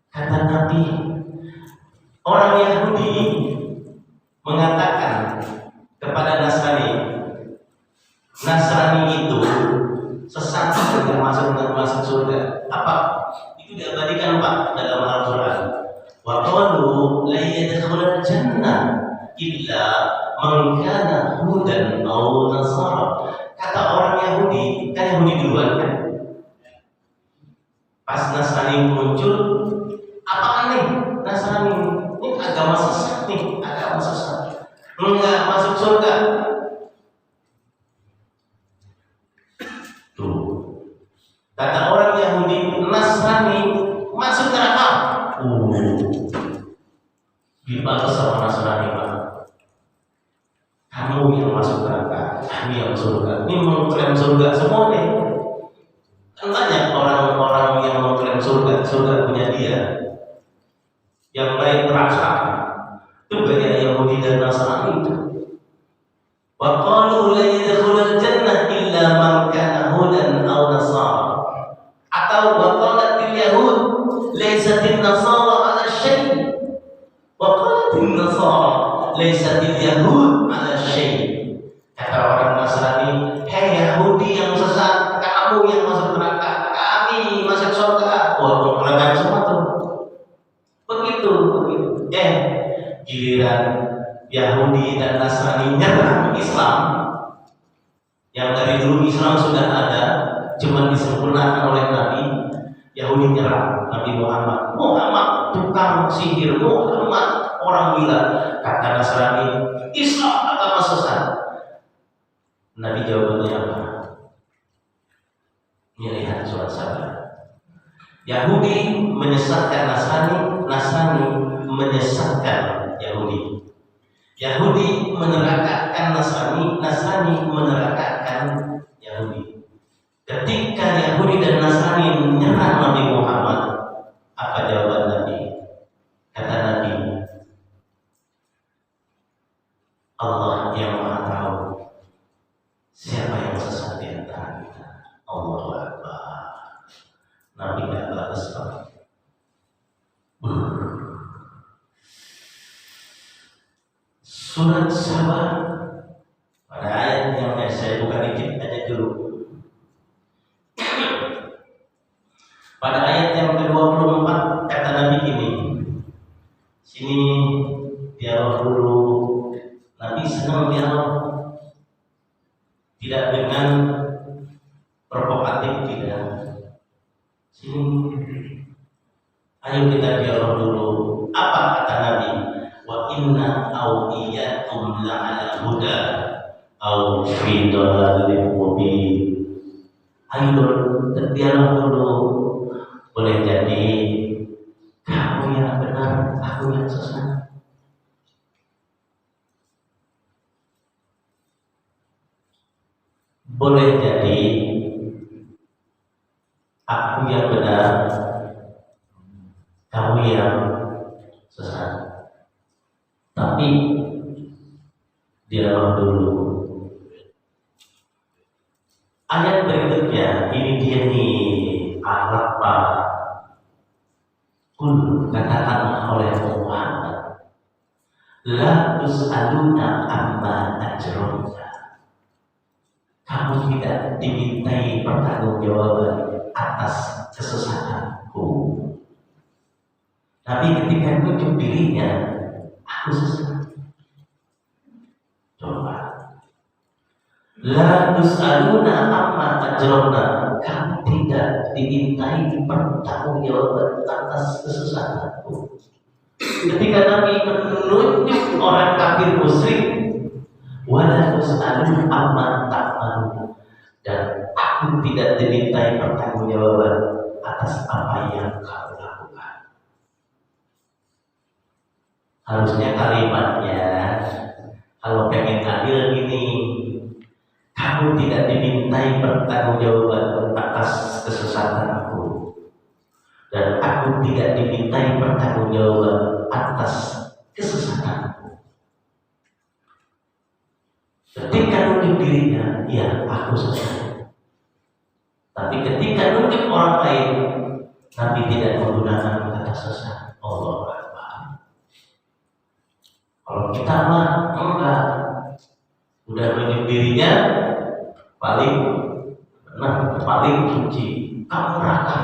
kata Nabi, orang Yahudi mengatakan kepada Nasrani, Nasrani itu sesat dan masuk surga. Apa? Itu diabadikan Pak dalam Al-Quran. Wa qalu la yadkhulul jannah illa man kana hudan aw nasara. Kata orang Yahudi, kan Yahudi duluan kan? Pas Nasrani muncul, apa aneh? Nasrani ini agama sesat nih, agama sesat. Enggak masuk surga. Kata orang Yahudi, Nasrani masuk neraka. Dibalas sama Nasrani, Pak. Kamu yang masuk neraka, kami yang surga. Ini mengklaim surga semua nih. Kan banyak orang-orang yang mengklaim surga punya dia. Yang lain neraka. Itu gaya Yahudi dan Nasrani itu. Wa qalu la yadkhulul jannah illa man kana hudan aw nasara. Atau waqalatil yahud laysatin nasara ala syai' waqalatil nasara laysatil yahud ala syai'. Kata orang Nasrani, hei Yahudi yang sesat, kamu yang masuk neraka, kami masuk surga. Wah, mengklaim semua tuh. Begitu. Giliran Yahudi dan Nasrani nyerang Islam, yang dari dulu Islam sudah ada, cuma disempurnakan oleh Nabi. Yahudi nyerang Nabi Muhammad. Muhammad tukang sihir, Muhammad orang gila. Kata Nasrani, Islam agama sesat. Nabi jawabannya apa? Lihat surat sabar. Yahudi menyesatkan Nasrani, Nasrani menyesatkan Yahudi. Yahudi menerakakan Nasrani, Nasrani menerakakan Yahudi. Ketika Yahudi dan Nasrani menyerang Nabi Muhammad, apa jawaban Nabi? Kata Nabi, Allah yang Maha Tahu siapa yang sesat di antara kita. Allahu Akbar. Nabi tidak balas Pak. Surat Sabah pada ayat yang saya buka dikit aja dulu. Pada ayat yang ke-24 kata Nabi gini. Sini dialog dulu. Nabi senang dialog. Tidak dengan provokatif, tidak. Sini. Ayo kita dialog dulu. Apa kata Nabi? Wa inna awliyakum la'ala huda aw fi dhalalin mubin. Ayo dialog dulu. Boleh jadi kamu yang benar, aku yang sesat. Boleh jadi aku yang benar, kamu yang sesat. Tapi dialog dulu. Ayat berikutnya ini dia nih Al-Baqarah. Katakan oleh Muhammad, La tus'aluna amma ajramna. Kamu tidak dimintai pertanggungjawaban atas kesesatanku. Tapi ketika nunjuk dirinya, aku sesat. Coba. La tus'aluna amma ajramna. Kamu tidak dimintai pertanggungjawaban atas kesesatanku. Ketika Nabi menunjuk orang kafir musyrik, wala tus'alun amma ta'malun, dan aku tidak dimintai pertanggungjawaban atas apa yang kamu lakukan. Harusnya kalimatnya, kalau pengen adil gini, kamu tidak dimintai pertanggungjawaban atas kesesatanku, dan aku tidak dimintai pertanggungjawaban atas kesesatanku. Ketika nunjuk dirinya, ya aku sesat. Tapi ketika nunjuk orang lain, Nabi tidak menggunakan kata sesat. Allah Akbar. Kalau kita mah enggak, udah nunjuk dirinya, paling suci, kamu neraka.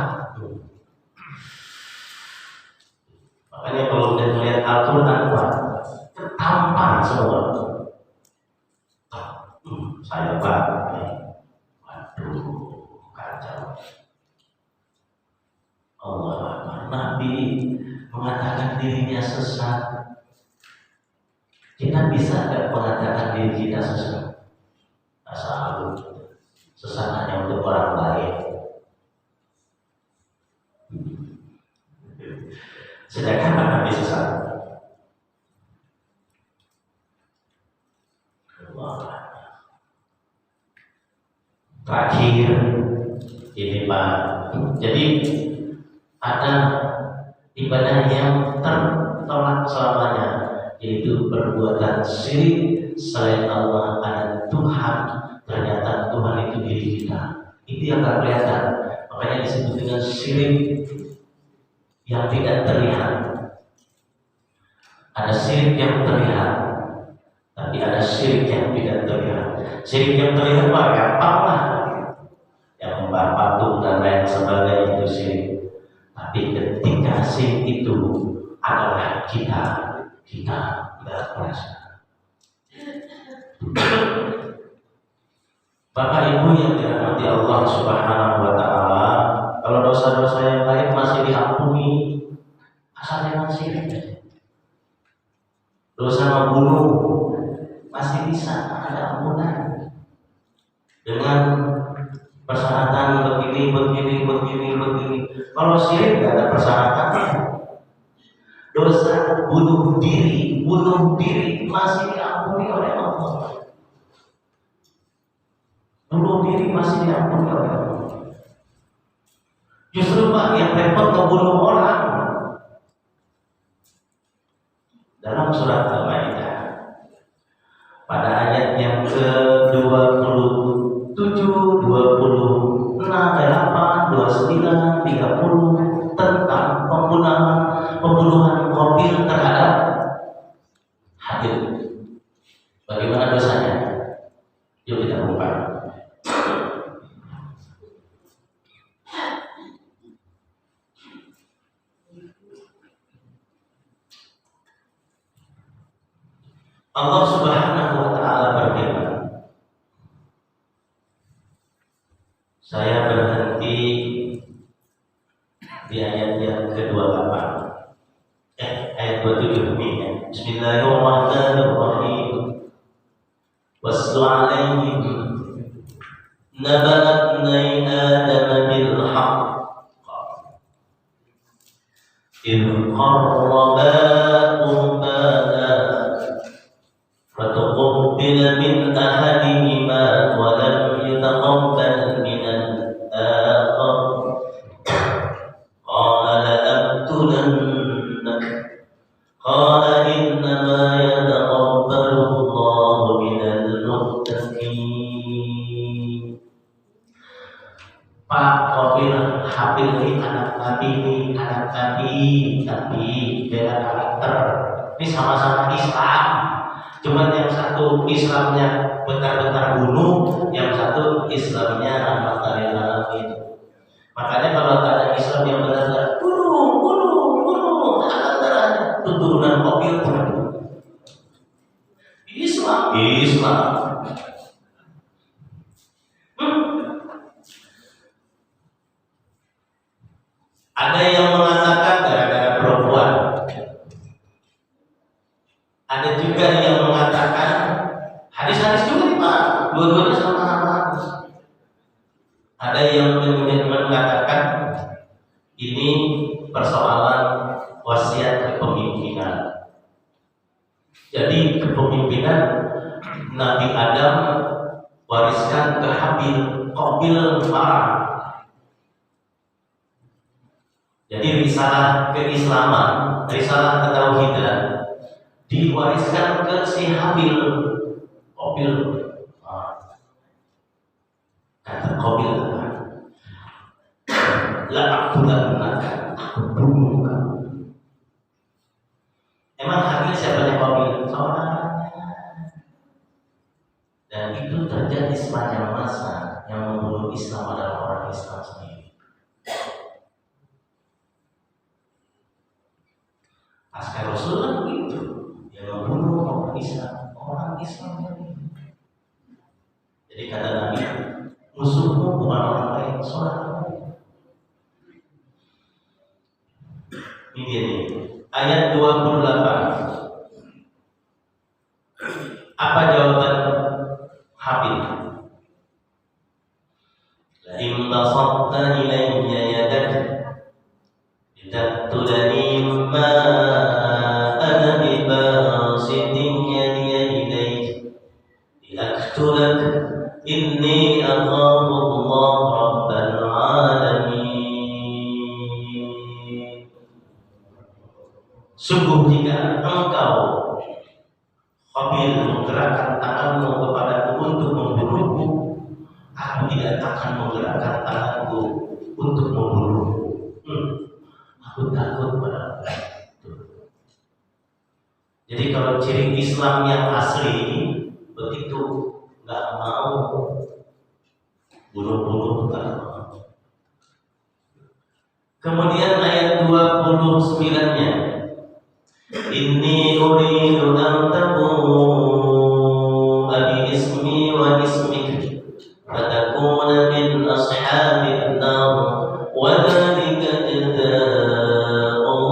Makanya kalau udah melihat Al-Quran, ketampar semua. Saya bangga. Waduh, kacau. Allah Akbar. Nabi mengatakan dirinya sesat. Kita bisa gak mengatakan diri kita sesat? Asal sesat hanya untuk orang lain. Sedangkan Nabi sesat. Terakhir ini Pak, jadi ada ibadah yang tertolak selamanya, yaitu perbuatan syirik selain Allah ada Tuhan, ternyata Tuhan itu diri kita. Itu yang tak kelihatan, makanya disebut dengan syirik yang tidak terlihat. Ada syirik yang terlihat, tapi ada syirik yang tidak terlihat. Syirik yang terlihat gampang lah, yang membahas patung dan lain sebagainya itu syirik. Tapi ketika syirik itu adalah kita tidak merasa. Bapak Ibu yang dirahmati Allah Subhanahu wa Ta'ala, kalau dosa-dosa yang lain masih diampuni, asalnya masih dosa membunuh masih bisa ada ampunan dengan persyaratan begini. Kalau syirik tidak ada persyaratannya. Dosa bunuh diri masih diampuni oleh Allah. Bunuh diri masih diampuni oleh Allah. Justru Pak yang repot membunuh orang. Dalam surat Al-Maidah pada ayat yang ke-27, 26, 8, 29, 30 tentang pembunuhan Qabil terhadap Habil. Bagaimana dosanya? Yuk kita buka. Allah Subhanahu wa Ta'ala berfirman, saya berhenti di ayat yang ke-28. Ayat 27 ini ya. Bismillahirrahmanirrahim. Waslu 'alaihim naba'a ibnai Adam bil haqq idh qarraba qurbana فتقبل من أحدهما ولم يتقبل من الآخر قال لأقتلنك قال إنما يتقبل الله من المتقين. Pak Qabil Habil ini anak Nabi, tapi beda karakter. Ini sama-sama Islam, cuman yang satu Islamnya bentar-bentar bunuh, yang satu Islamnya rahmatan lil alamin. Makanya kalau ada Islam yang benar-benar bunuh, antara turunan mobil Islam. Ada yang mengatakan gara-gara perempuan. Ada juga yang mengatakan hadis-hadis juga nih Pak, dua-duanya sama hadis. Ada yang mengatakan ini persoalan wasiat kepemimpinan. Jadi kepemimpinan Nabi Adam wariskan ke Qabil marah. Jadi risalah keislaman, risalah ketauhidan diwariskan ke si Qabil. Kata Qabil, aku bunuh kamu. Emang Qabil siapa yang Qabil? Seorang. Dan itu terjadi sepanjang masa yang membunuh Islam adalah orang Islam sendiri. Askar Rasul kan begitu, yang membunuh orang Islam sendiri. Jadi kata Nabi, musuhmu bukan orang lain, saudara. Ini dia nih, ayat 28. Apa jawaban Qabil? La in basatta ilayya yadak litaqtulani ma ana bibasitin yadiya ilayk liaqtulak inni akhafu Allah rabbal alamin. Sungguh jika engkau Qabil menggerakkan tanganmu kepadaku untuk membunuhku, aku tidak akan menggerakkan tanganku untuk membunuhku. Aku takut pada itu. Jadi kalau ciri Islam yang asli begitu, nggak mau bunuh-bunuh, nggak mau. Kemudian ayat 29-nya, Inni uridu an tabu'a bi ismi wa ismik fatakuna min ashabin nar wa dhalika jazaa'ul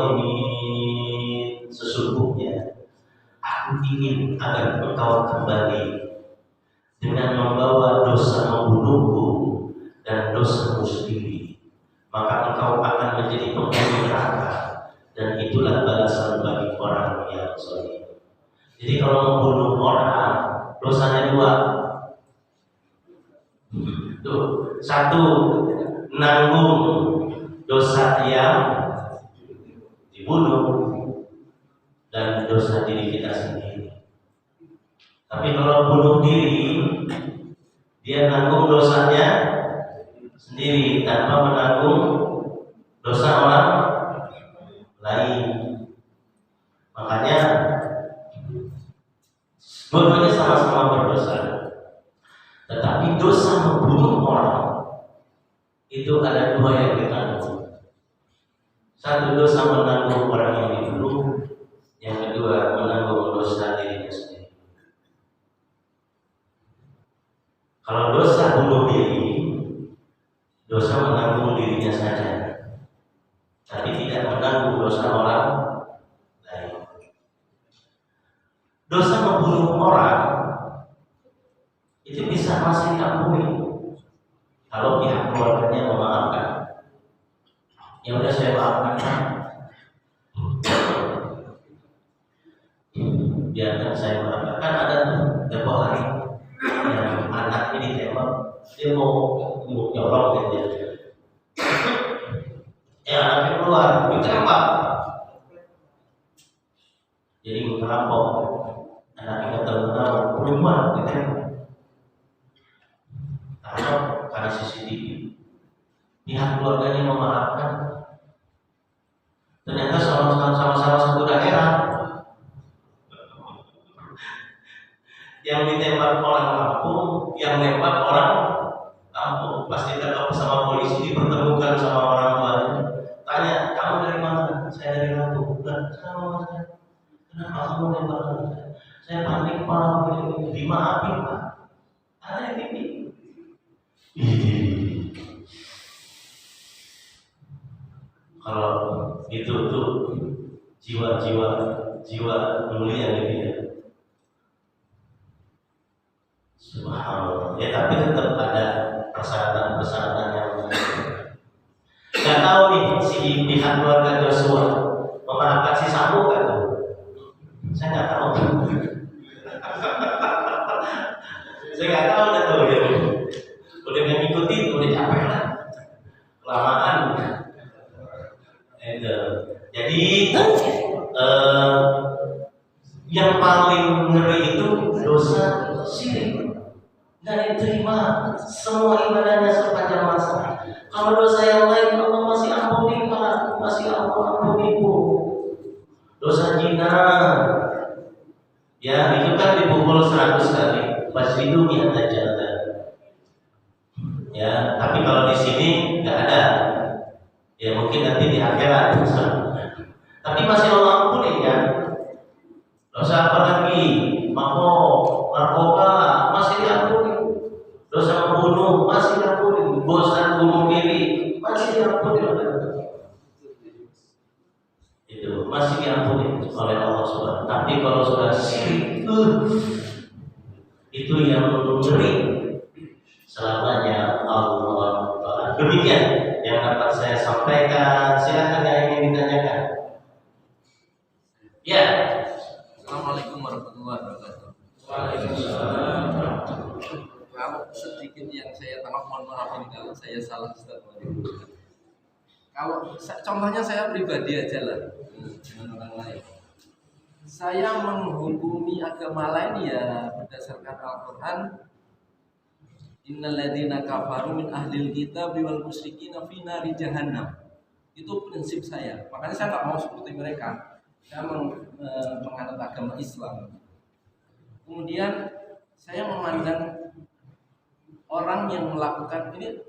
zalimin. Sesungguhnya aku ingin agar engkau kembali dengan membawa dosa membunuhku dan dosamu sendiri, maka engkau akan menjadi penghuni neraka. Dan itulah balasan bagi orang yang zalim. Jadi kalau membunuh orang, dosanya dua. Tuh, satu, nanggung dosa yang dibunuh dan dosa diri kita sendiri. Tapi kalau bunuh diri, dia nanggung dosanya sendiri tanpa menanggung dosa orang lain. Makanya dua-duanya sama-sama berdosa. Tetapi dosa membunuh orang itu ada dua yang ditanggung. Satu, dosa menanggung orang yang dibunuh. Yang kedua, menanggung dosa dirinya sendiri. Kalau dosa bunuh diri, dosa menanggung dirinya saja, tapi tidak menanggung dosa orang lain. Dosa membunuh orang itu bisa masih diampuni kalau pihak keluarganya memaafkan. Ya udah, saya maafkan, biarkan saya maafkan. Kan ada beberapa hari yang anaknya ditembak, dia mau nyolong dia. Anaknya keluar, ditembak. Jadi merampok, anaknya nggak tahu keluar, ditembak. Karena CCTV, pihak keluarganya memaafkan. Ternyata sama-sama satu daerah. Yang ditembak orang kampung, yang nembak orang kampung. Pas ditangkap sama polisi, dipertemukan sama orang tuanya. Tanya, kamu dari mana? Saya dari Lampung. Enggak, sama saya. Kenapa kamu nembak saya? Saya panik pak, dimaafin pak. Ada ini. Kalau itu tuh jiwa mulia gitu ya. Subhanallah. Ya tapi tetap ada persyaratan yang nggak tahu nih si pihak keluarga Joshua memaafkan si Sambo kan tuh? Saya nggak tahu. Saya nggak tahu dah tuh ya. Udah nggak ngikutin, udah capek lah. Kelamaan. Jadi yang paling ngeri itu dosa syirik. Dan diterima semua ibadahnya sepanjang masa. Kalau dosa yang lain Allah masih ampuni pak, masih ampuni bu. Dosa zina, ya itu kan dipukul 100 kali. Fajridu mi'ata jaldah. Ya, tapi kalau di sini nggak ada. Ya mungkin nanti di akhirat. Tapi masih Allah ampuni kan. Dosa apa lagi? Mabok, narkoba masih diampuni. Dosa membunuh masih diampuni. Dosa bunuh diri masih diampuni oleh Allah. Itu masih diampuni oleh Allah Subhanahu. Tapi kalau sudah syirik itu yang ngeri selamanya Allah Ta'ala. Demikian yang dapat saya sampaikan. Silakan yang ingin ditanyakan. Ya. Assalamualaikum warahmatullahi wabarakatuh. Waalaikumsalam. Kalau sedikit yang saya tangkap, mohon maaf ini kalau saya salah Ustaz. Kalau contohnya saya pribadi aja lah dengan orang lain. Saya menghukumi agama lain ya berdasarkan Al-Quran. Innal ladzina kafaru min ahlil kitab wal musyrikin fi nari jahannam. Itu prinsip saya. Makanya saya nggak mau seperti mereka. Saya menganut agama Islam. Kemudian saya memandang orang yang melakukan ini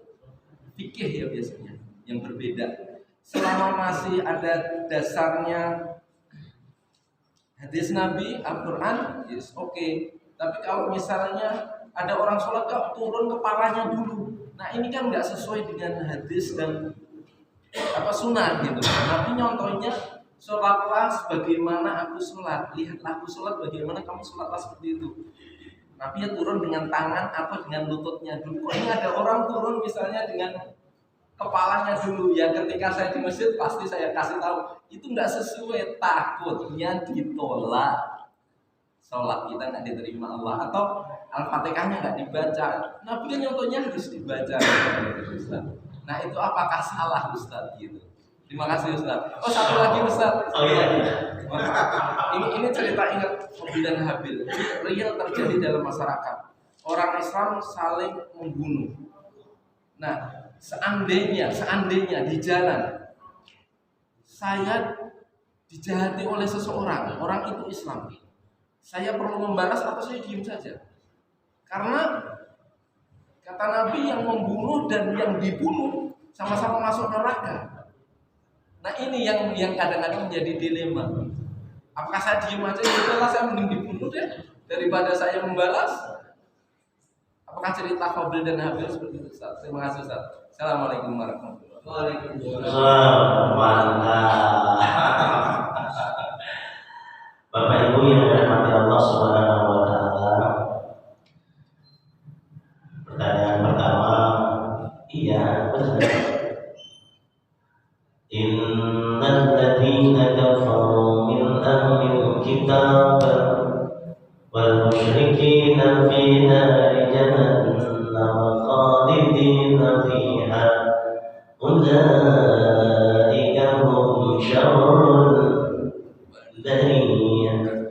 fikih ya biasanya yang berbeda. Selama masih ada dasarnya hadis Nabi, Al-Quran, yes, oke. Tapi kalau misalnya ada orang sholat kok turun kepalanya dulu, nah ini kan nggak sesuai dengan hadis dan sunnah gitu. Nabi nyontohnya sholatlah sebagaimana aku sholat, lihatlah aku sholat bagaimana kamu sholatlah seperti itu. Nabi ya turun dengan tangan atau dengan lututnya dulu. Kok ini ada orang turun misalnya dengan kepalanya dulu. Ya ketika saya di masjid pasti saya kasih tahu itu nggak sesuai, takutnya ditolak, sholat kita nggak diterima Allah atau Al-Fatihahnya nggak dibaca. Nabi kan nyontohnya harus dibaca. Nah itu apakah salah Ustaz gitu? Terima kasih Ustaz. Oh satu lagi Ustaz. Oh iya. Ini cerita ingat Qabil dan Habil. Ini real terjadi dalam masyarakat. Orang Islam saling membunuh. Nah, seandainya di jalan saya dijahati oleh seseorang, orang itu Islam, saya perlu membalas atau saya diam saja? Karena kata Nabi yang membunuh dan yang dibunuh sama-sama masuk neraka. Nah ini yang kadang-kadang menjadi dilema. Apakah saya diam aja? Yaudahlah saya mending dibunuh deh daripada saya membalas. Apakah cerita Qabil dan Habil seperti itu Ustaz? Terima kasih Ustaz. Assalamualaikum warahmatullahi wabarakatuh. Bapak Ibu yang dirahmati Allah Subhanahu wa taala. Pertanyaan pertama, iya benar. Innal ladzina kafaru min ahlil kitab wal musyrikina fi nari jahannam khalidina fiha ulaika hum syarrul bariyah.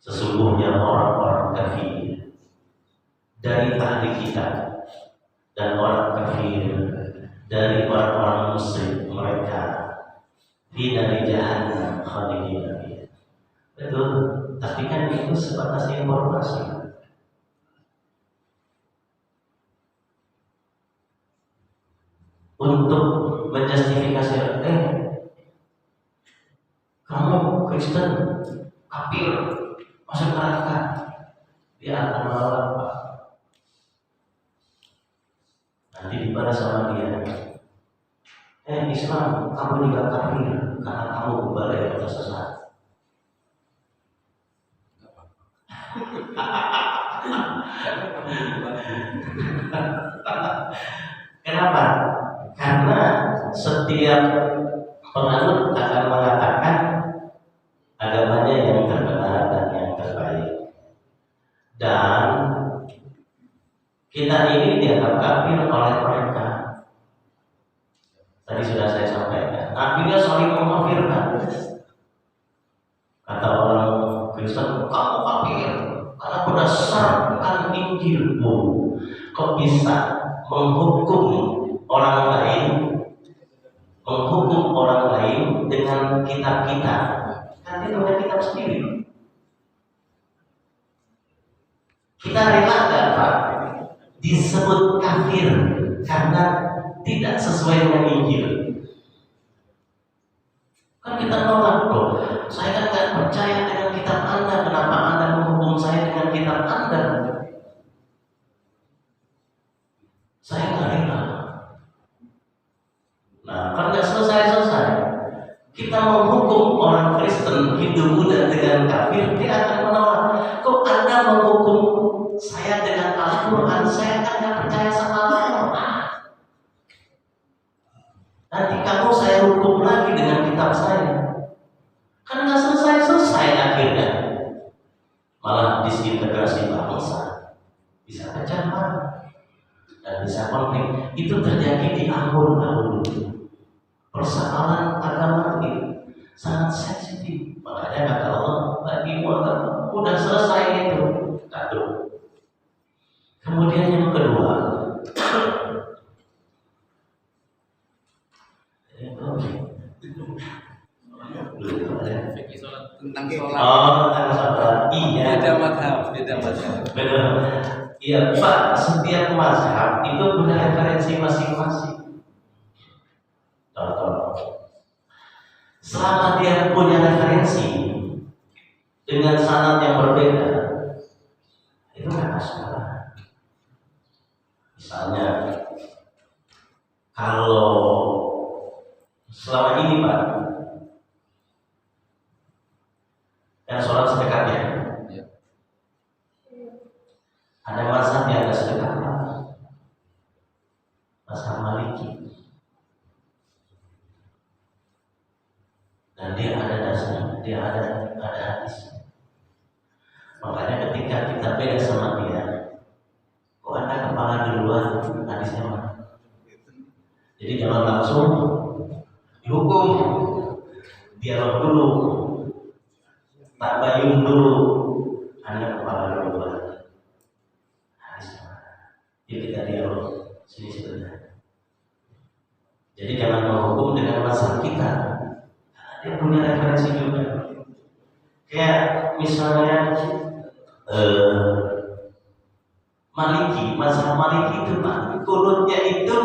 Sesungguhnya orang-orang kafir dari ahli kitab dan orang kafir dari orang-orang musyrik, mereka di dari jahannam khalidina fiha. Betul. tapi kan itu sebatas informasi. Untuk menjustifikasi, kamu Kristen, kafir, masuk neraka, dia akan melawan Pak. Nanti dibalas sama dia, Islam, kamu juga kafir karena kamu kembali yang tersesat. Kenapa? Karena setiap penganut akan mengatakan agamanya yang terbenar dan yang terbaik. Dan kita ini dianggap kafir oleh mereka. Tadi sudah saya sampaikan. Akhirnya saling mengkafirkan. Kata orang Kristen, kamu kafir karena berdasarkan Injilmu. Kok bisa menghukum orang lain, dengan kitab kita? Kan dia punya kitab sendiri. Kita rela nggak Pak disebut kafir karena tidak sesuai dengan Injil? Kan kita nolak loh. Saya kan nggak percaya dengan kitab Anda. Kenapa Anda menghukum saya dengan kitab Anda? Saya nggak rela. Nah, karena selesai kita menghukum orang Kristen, Hindu, Buddha dengan kafir, dia akan menolak. Kok Anda menghukum saya dengan Al-Quran? Saya kan nggak percaya sama Al-Quran. Nanti kamu saya hukum lagi dengan kitab saya. Kan nggak selesai akhirnya. Malah disintegrasi bangsa, bisa pecah dan bisa konflik. Itu terjadi di Ambon dahulu. Persoalan agama ini sangat sensitif. Makanya kata Allah, bagi agama udah selesai itu. Satu. Kemudian yang kedua, tentang sholat. Tentang sholat. Iya. Beda madhab. Benar. Iya Pak, setiap mazhab itu punya referensi masing-masing. Contoh, selama dia punya referensi dengan sanad yang berbeda, itu nggak masalah. Misalnya, kalau selama ini Pak, yang sholat sedekatnya, ada mazhab yang nggak sedekah, mazhab Maliki. Dan dia ada dasarnya, dia ada hadis. Makanya ketika kita beda sama dia, kok Anda kepala duluan, hadisnya mana? Jadi jangan langsung dihukum, dialog dulu, tabayun dulu, Anda kepala duluan, hadisnya mana? Jadi kita dialog sini sebentar. Jadi jangan menghukum dengan mazhab kita. Dia punya referensi juga. Kayak misalnya Maliki, mazhab Maliki itu Pak, kunutnya itu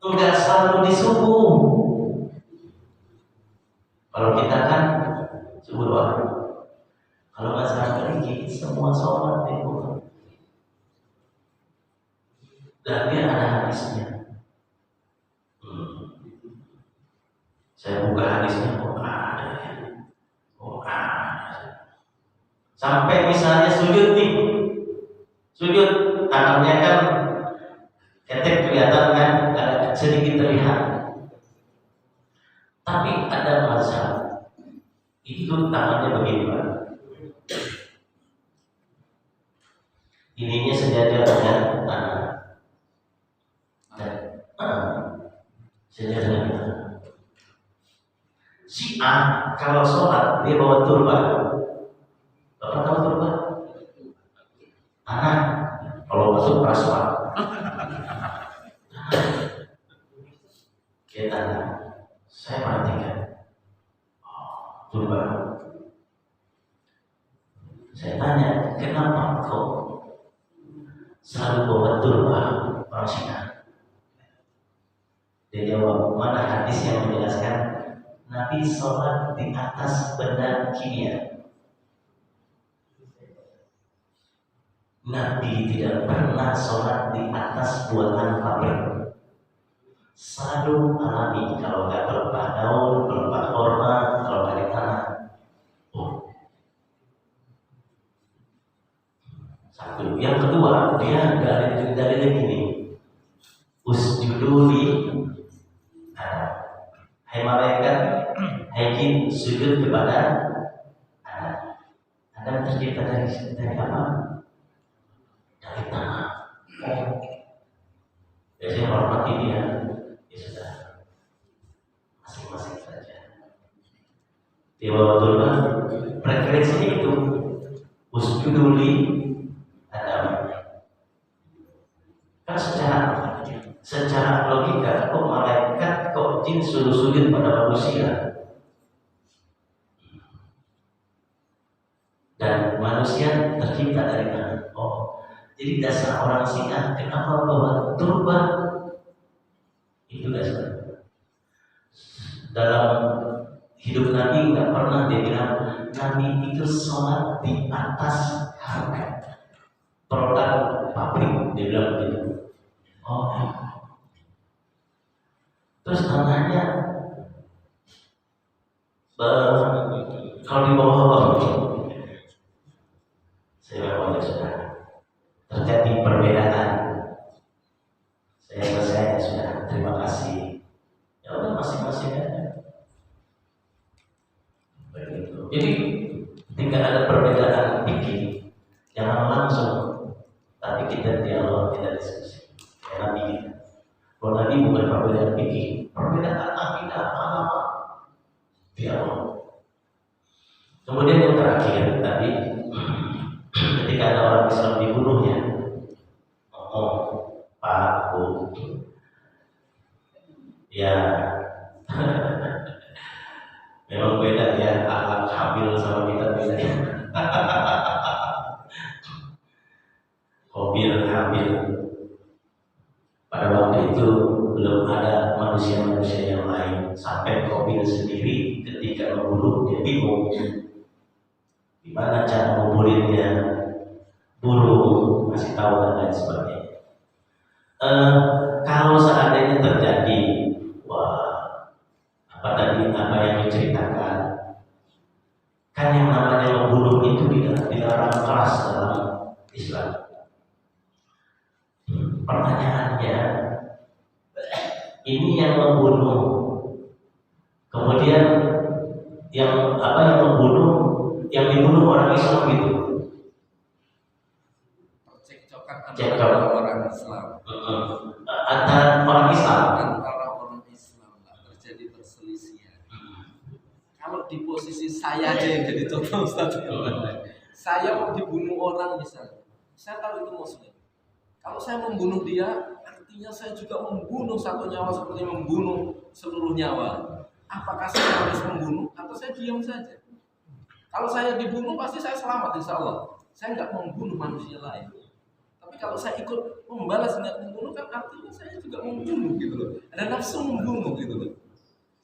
enggak selalu di subuh. Kalau kita kan subuh doang. Kalau mazhab Maliki semua sholat itu. Dan dia ada hadisnya. Saya buka hadisnya, kok ada. Sampai misalnya sujud nih, sujud tangannya kan ketek kelihatan kan, ada sedikit terlihat. Tapi ada mazhab itu tangannya begini Pak. Ininya sejajar dengan tangan. Sejajar dengan tangan. Syiah kalau sholat dia bawa turban. Bapak tahu turban? Anak kalau masuk praswa. Kita saya perhatikan turban. Saya tanya, kenapa kau selalu bawa turba orang Cina? Dia jawab, mana hadis yang menjelaskan Nabi sholat di atas benda kimia? Nabi tidak pernah sholat di atas buatan pabrik. Selalu alami, kalau nggak pelepah daun, pelepah korma, kalau dari tanah. Oh. Satu. Yang kedua, dia dari ini. Usjuduli. Hai malaikat, hai jin, sujud kepada Adam. Adam tercipta dari apa? Dari tanah. Biasanya hormati dia, ya sudah, masing-masing saja. Dia bawa turban, preferensinya itu usjuduli Adam. Kan secara logika, kok malaikat, kok jin suruh sujud pada manusia, dan manusia tercipta dari tanah. Oh, jadi dasar orang Syiah kenapa bawa turban? Itu dasar. Dalam hidup Nabi nggak pernah dia bilang Nabi itu sholat di atas harga produk pabrik, dia bilang begitu. Oh, terus tanahnya kalau di bawah saya bawa sudah terjadi perbedaan. Saya selesai sudah, terima kasih. Ya udah masing-masing aja. Begitu. Jadi ketika ada perbedaan pikir, jangan langsung, tapi kita dialog, kita diskusi. Ya Nabi kita. Kalau Nabi bukan perbedaan pikir, perbedaan akidah, agama, dialog. Kemudian yang terakhir tadi, ketika ada orang Islam dibunuhnya, Pak, Bu, ya memang beda ya, akhlak hamil sama kita beda. Qabil hamil. Pada waktu itu belum ada manusia-manusia yang lain. Sampai Qabil sendiri ketika membunuh dia bingung gimana cara ngumpulin dia, burung kasih tahu dan lain sebagainya. Kalau seandainya terjadi, wah, apa yang diceritakan, kan yang namanya membunuh itu dilarang keras dalam Islam. Pertanyaannya, ini yang membunuh, kemudian yang dibunuh orang Islam gitu. Percekcokan antara orang Islam. Antara orang Islam terjadi perselisihan. Kalau di posisi saya aja yang jadi contoh Ustaz, saya mau dibunuh orang misalnya, saya tahu itu Muslim. Kalau saya membunuh dia, artinya saya juga membunuh satu nyawa seperti membunuh seluruh nyawa. Apakah saya harus membunuh atau saya diam saja? Kalau saya dibunuh pasti saya selamat insya Allah. Saya nggak membunuh manusia lain. Tapi kalau saya ikut membalas niat membunuh kan artinya saya juga membunuh gitu loh. Ada nafsu membunuh gitu loh.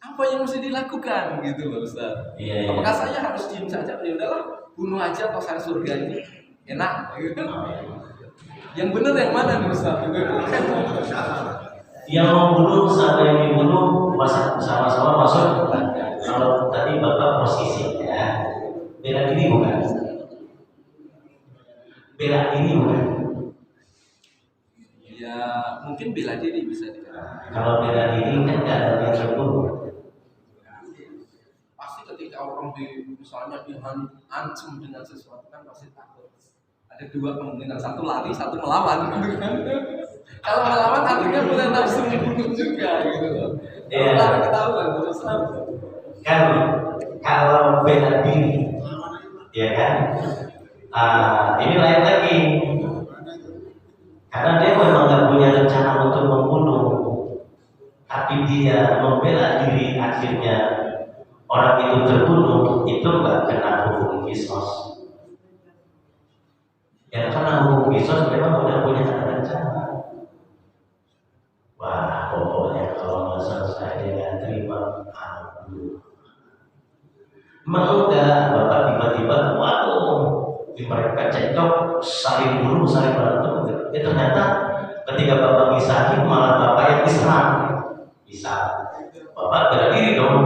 Apa yang mesti dilakukan gitu loh Ustaz? Iya. Apakah saya harus diam saja? Ya udahlah, bunuh aja atau saya surga ini enak gitu. Yang benar yang mana nih Ustaz? Yang membunuh sama yang dibunuh sama-sama masuk. Kalau tadi Bapak posisinya bela diri bukan? Bela diri bukan? Ya mungkin bela diri bisa dikatakan. Kalau bela diri kan nggak ada yang terbunuh. Pasti ketika orang misalnya diancam dengan sesuatu kan pasti takut. Ada dua kemungkinan, satu lari, satu melawan. Kalau melawan artinya boleh nafsu membunuh juga gitu loh. Kalau lari ketahuan terus kan kalau bela diri, ya kan? Ini lain lagi. Karena dia memang nggak punya rencana untuk membunuh, tapi dia membela diri, akhirnya orang itu terbunuh, itu nggak kena hukum kisos. Kisos memang udah punya rencana. Wah, pokoknya kalau masa saya dengan terima, alhamdulillah. Enggak, bapak tiba-tiba, waduh, mereka cekcok, saling bunuh, saling berantem. Ternyata ketika bapak misahin, malah bapak yang diserang. Bisa, bapak bela diri dong.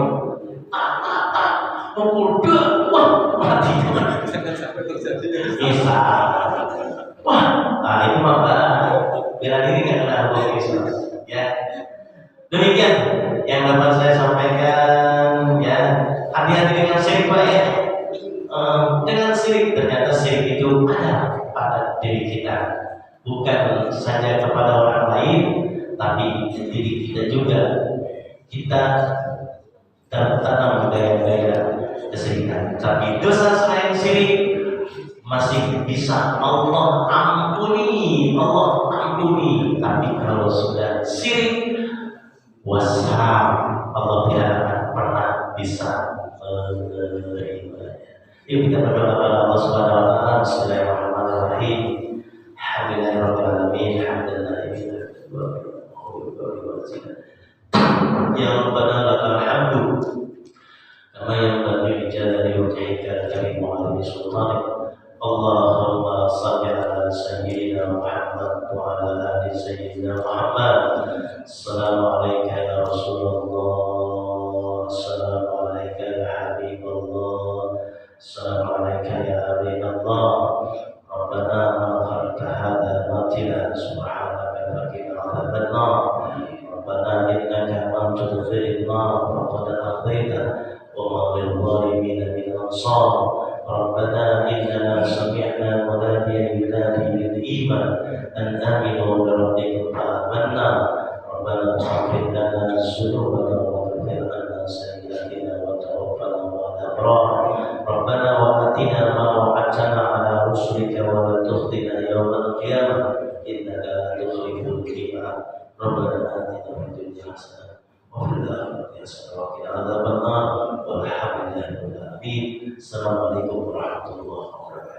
Tak, pukul dia, wah, mati. Jangan sampai terjadi. Bisa. Wah, nah itu mah bela diri nggak kena hukum Islam. Ya, demikian yang dapat saya sampaikan. Ya, hati-hati dengan syirik Pak ya. Dengan syirik, ternyata syirik itu ada pada diri kita, bukan saja kepada orang lain, tapi diri kita juga. Kita tertanam gaya-gaya kesyirikan. Tapi dosa selain syirik masih bisa Allah ampuni. Tapi kalau sudah syirik, wasam, Allah tidak akan pernah bisa menerimanya. Yuk kita berdoa kepada Allah Subhanahu wa taala. Bismillahirrahmanirrahim. Alhamdulillahirabbil alamin. Ya Rabbana lakal hamdu kama yanbaghi li jalali wajhika al-karim wa 'azimi sultanik. Allahumma shalli ala sayyidina Muhammad wa ala ali sayyidina Muhammad. Assalamu alayka ya Rasulullah, assalamu alayka ya Habibullah, assalamu alayka ya Habibullah. Rabbana ma khalaqta hadha batila subhanaka faqina adhaban nar. Rabbana innaka man tudkhilin nar faqad aghwayta wa ma lil zalimin min ansar. Rabbana innana sami'na munadiyan yunadi lil iman an aminu bi rabbikum fa amanna. Rabbana ighfir lana dhunubana wa kaffir anna sayyi'atina wa tawaffana ma'al abrar. Rabbana wa atina ma wa'adtana ala rusulika wa la tukhzina yawmal qiyamah innaka la tukhliful mi'ad. Rabbana atina fid dunya hasanah wa fil akhirati hasanah wa qina adzaban nar. Walhamdulillahi rabbil alamin. Assalamualaikum warahmatullahi wabarakatuh.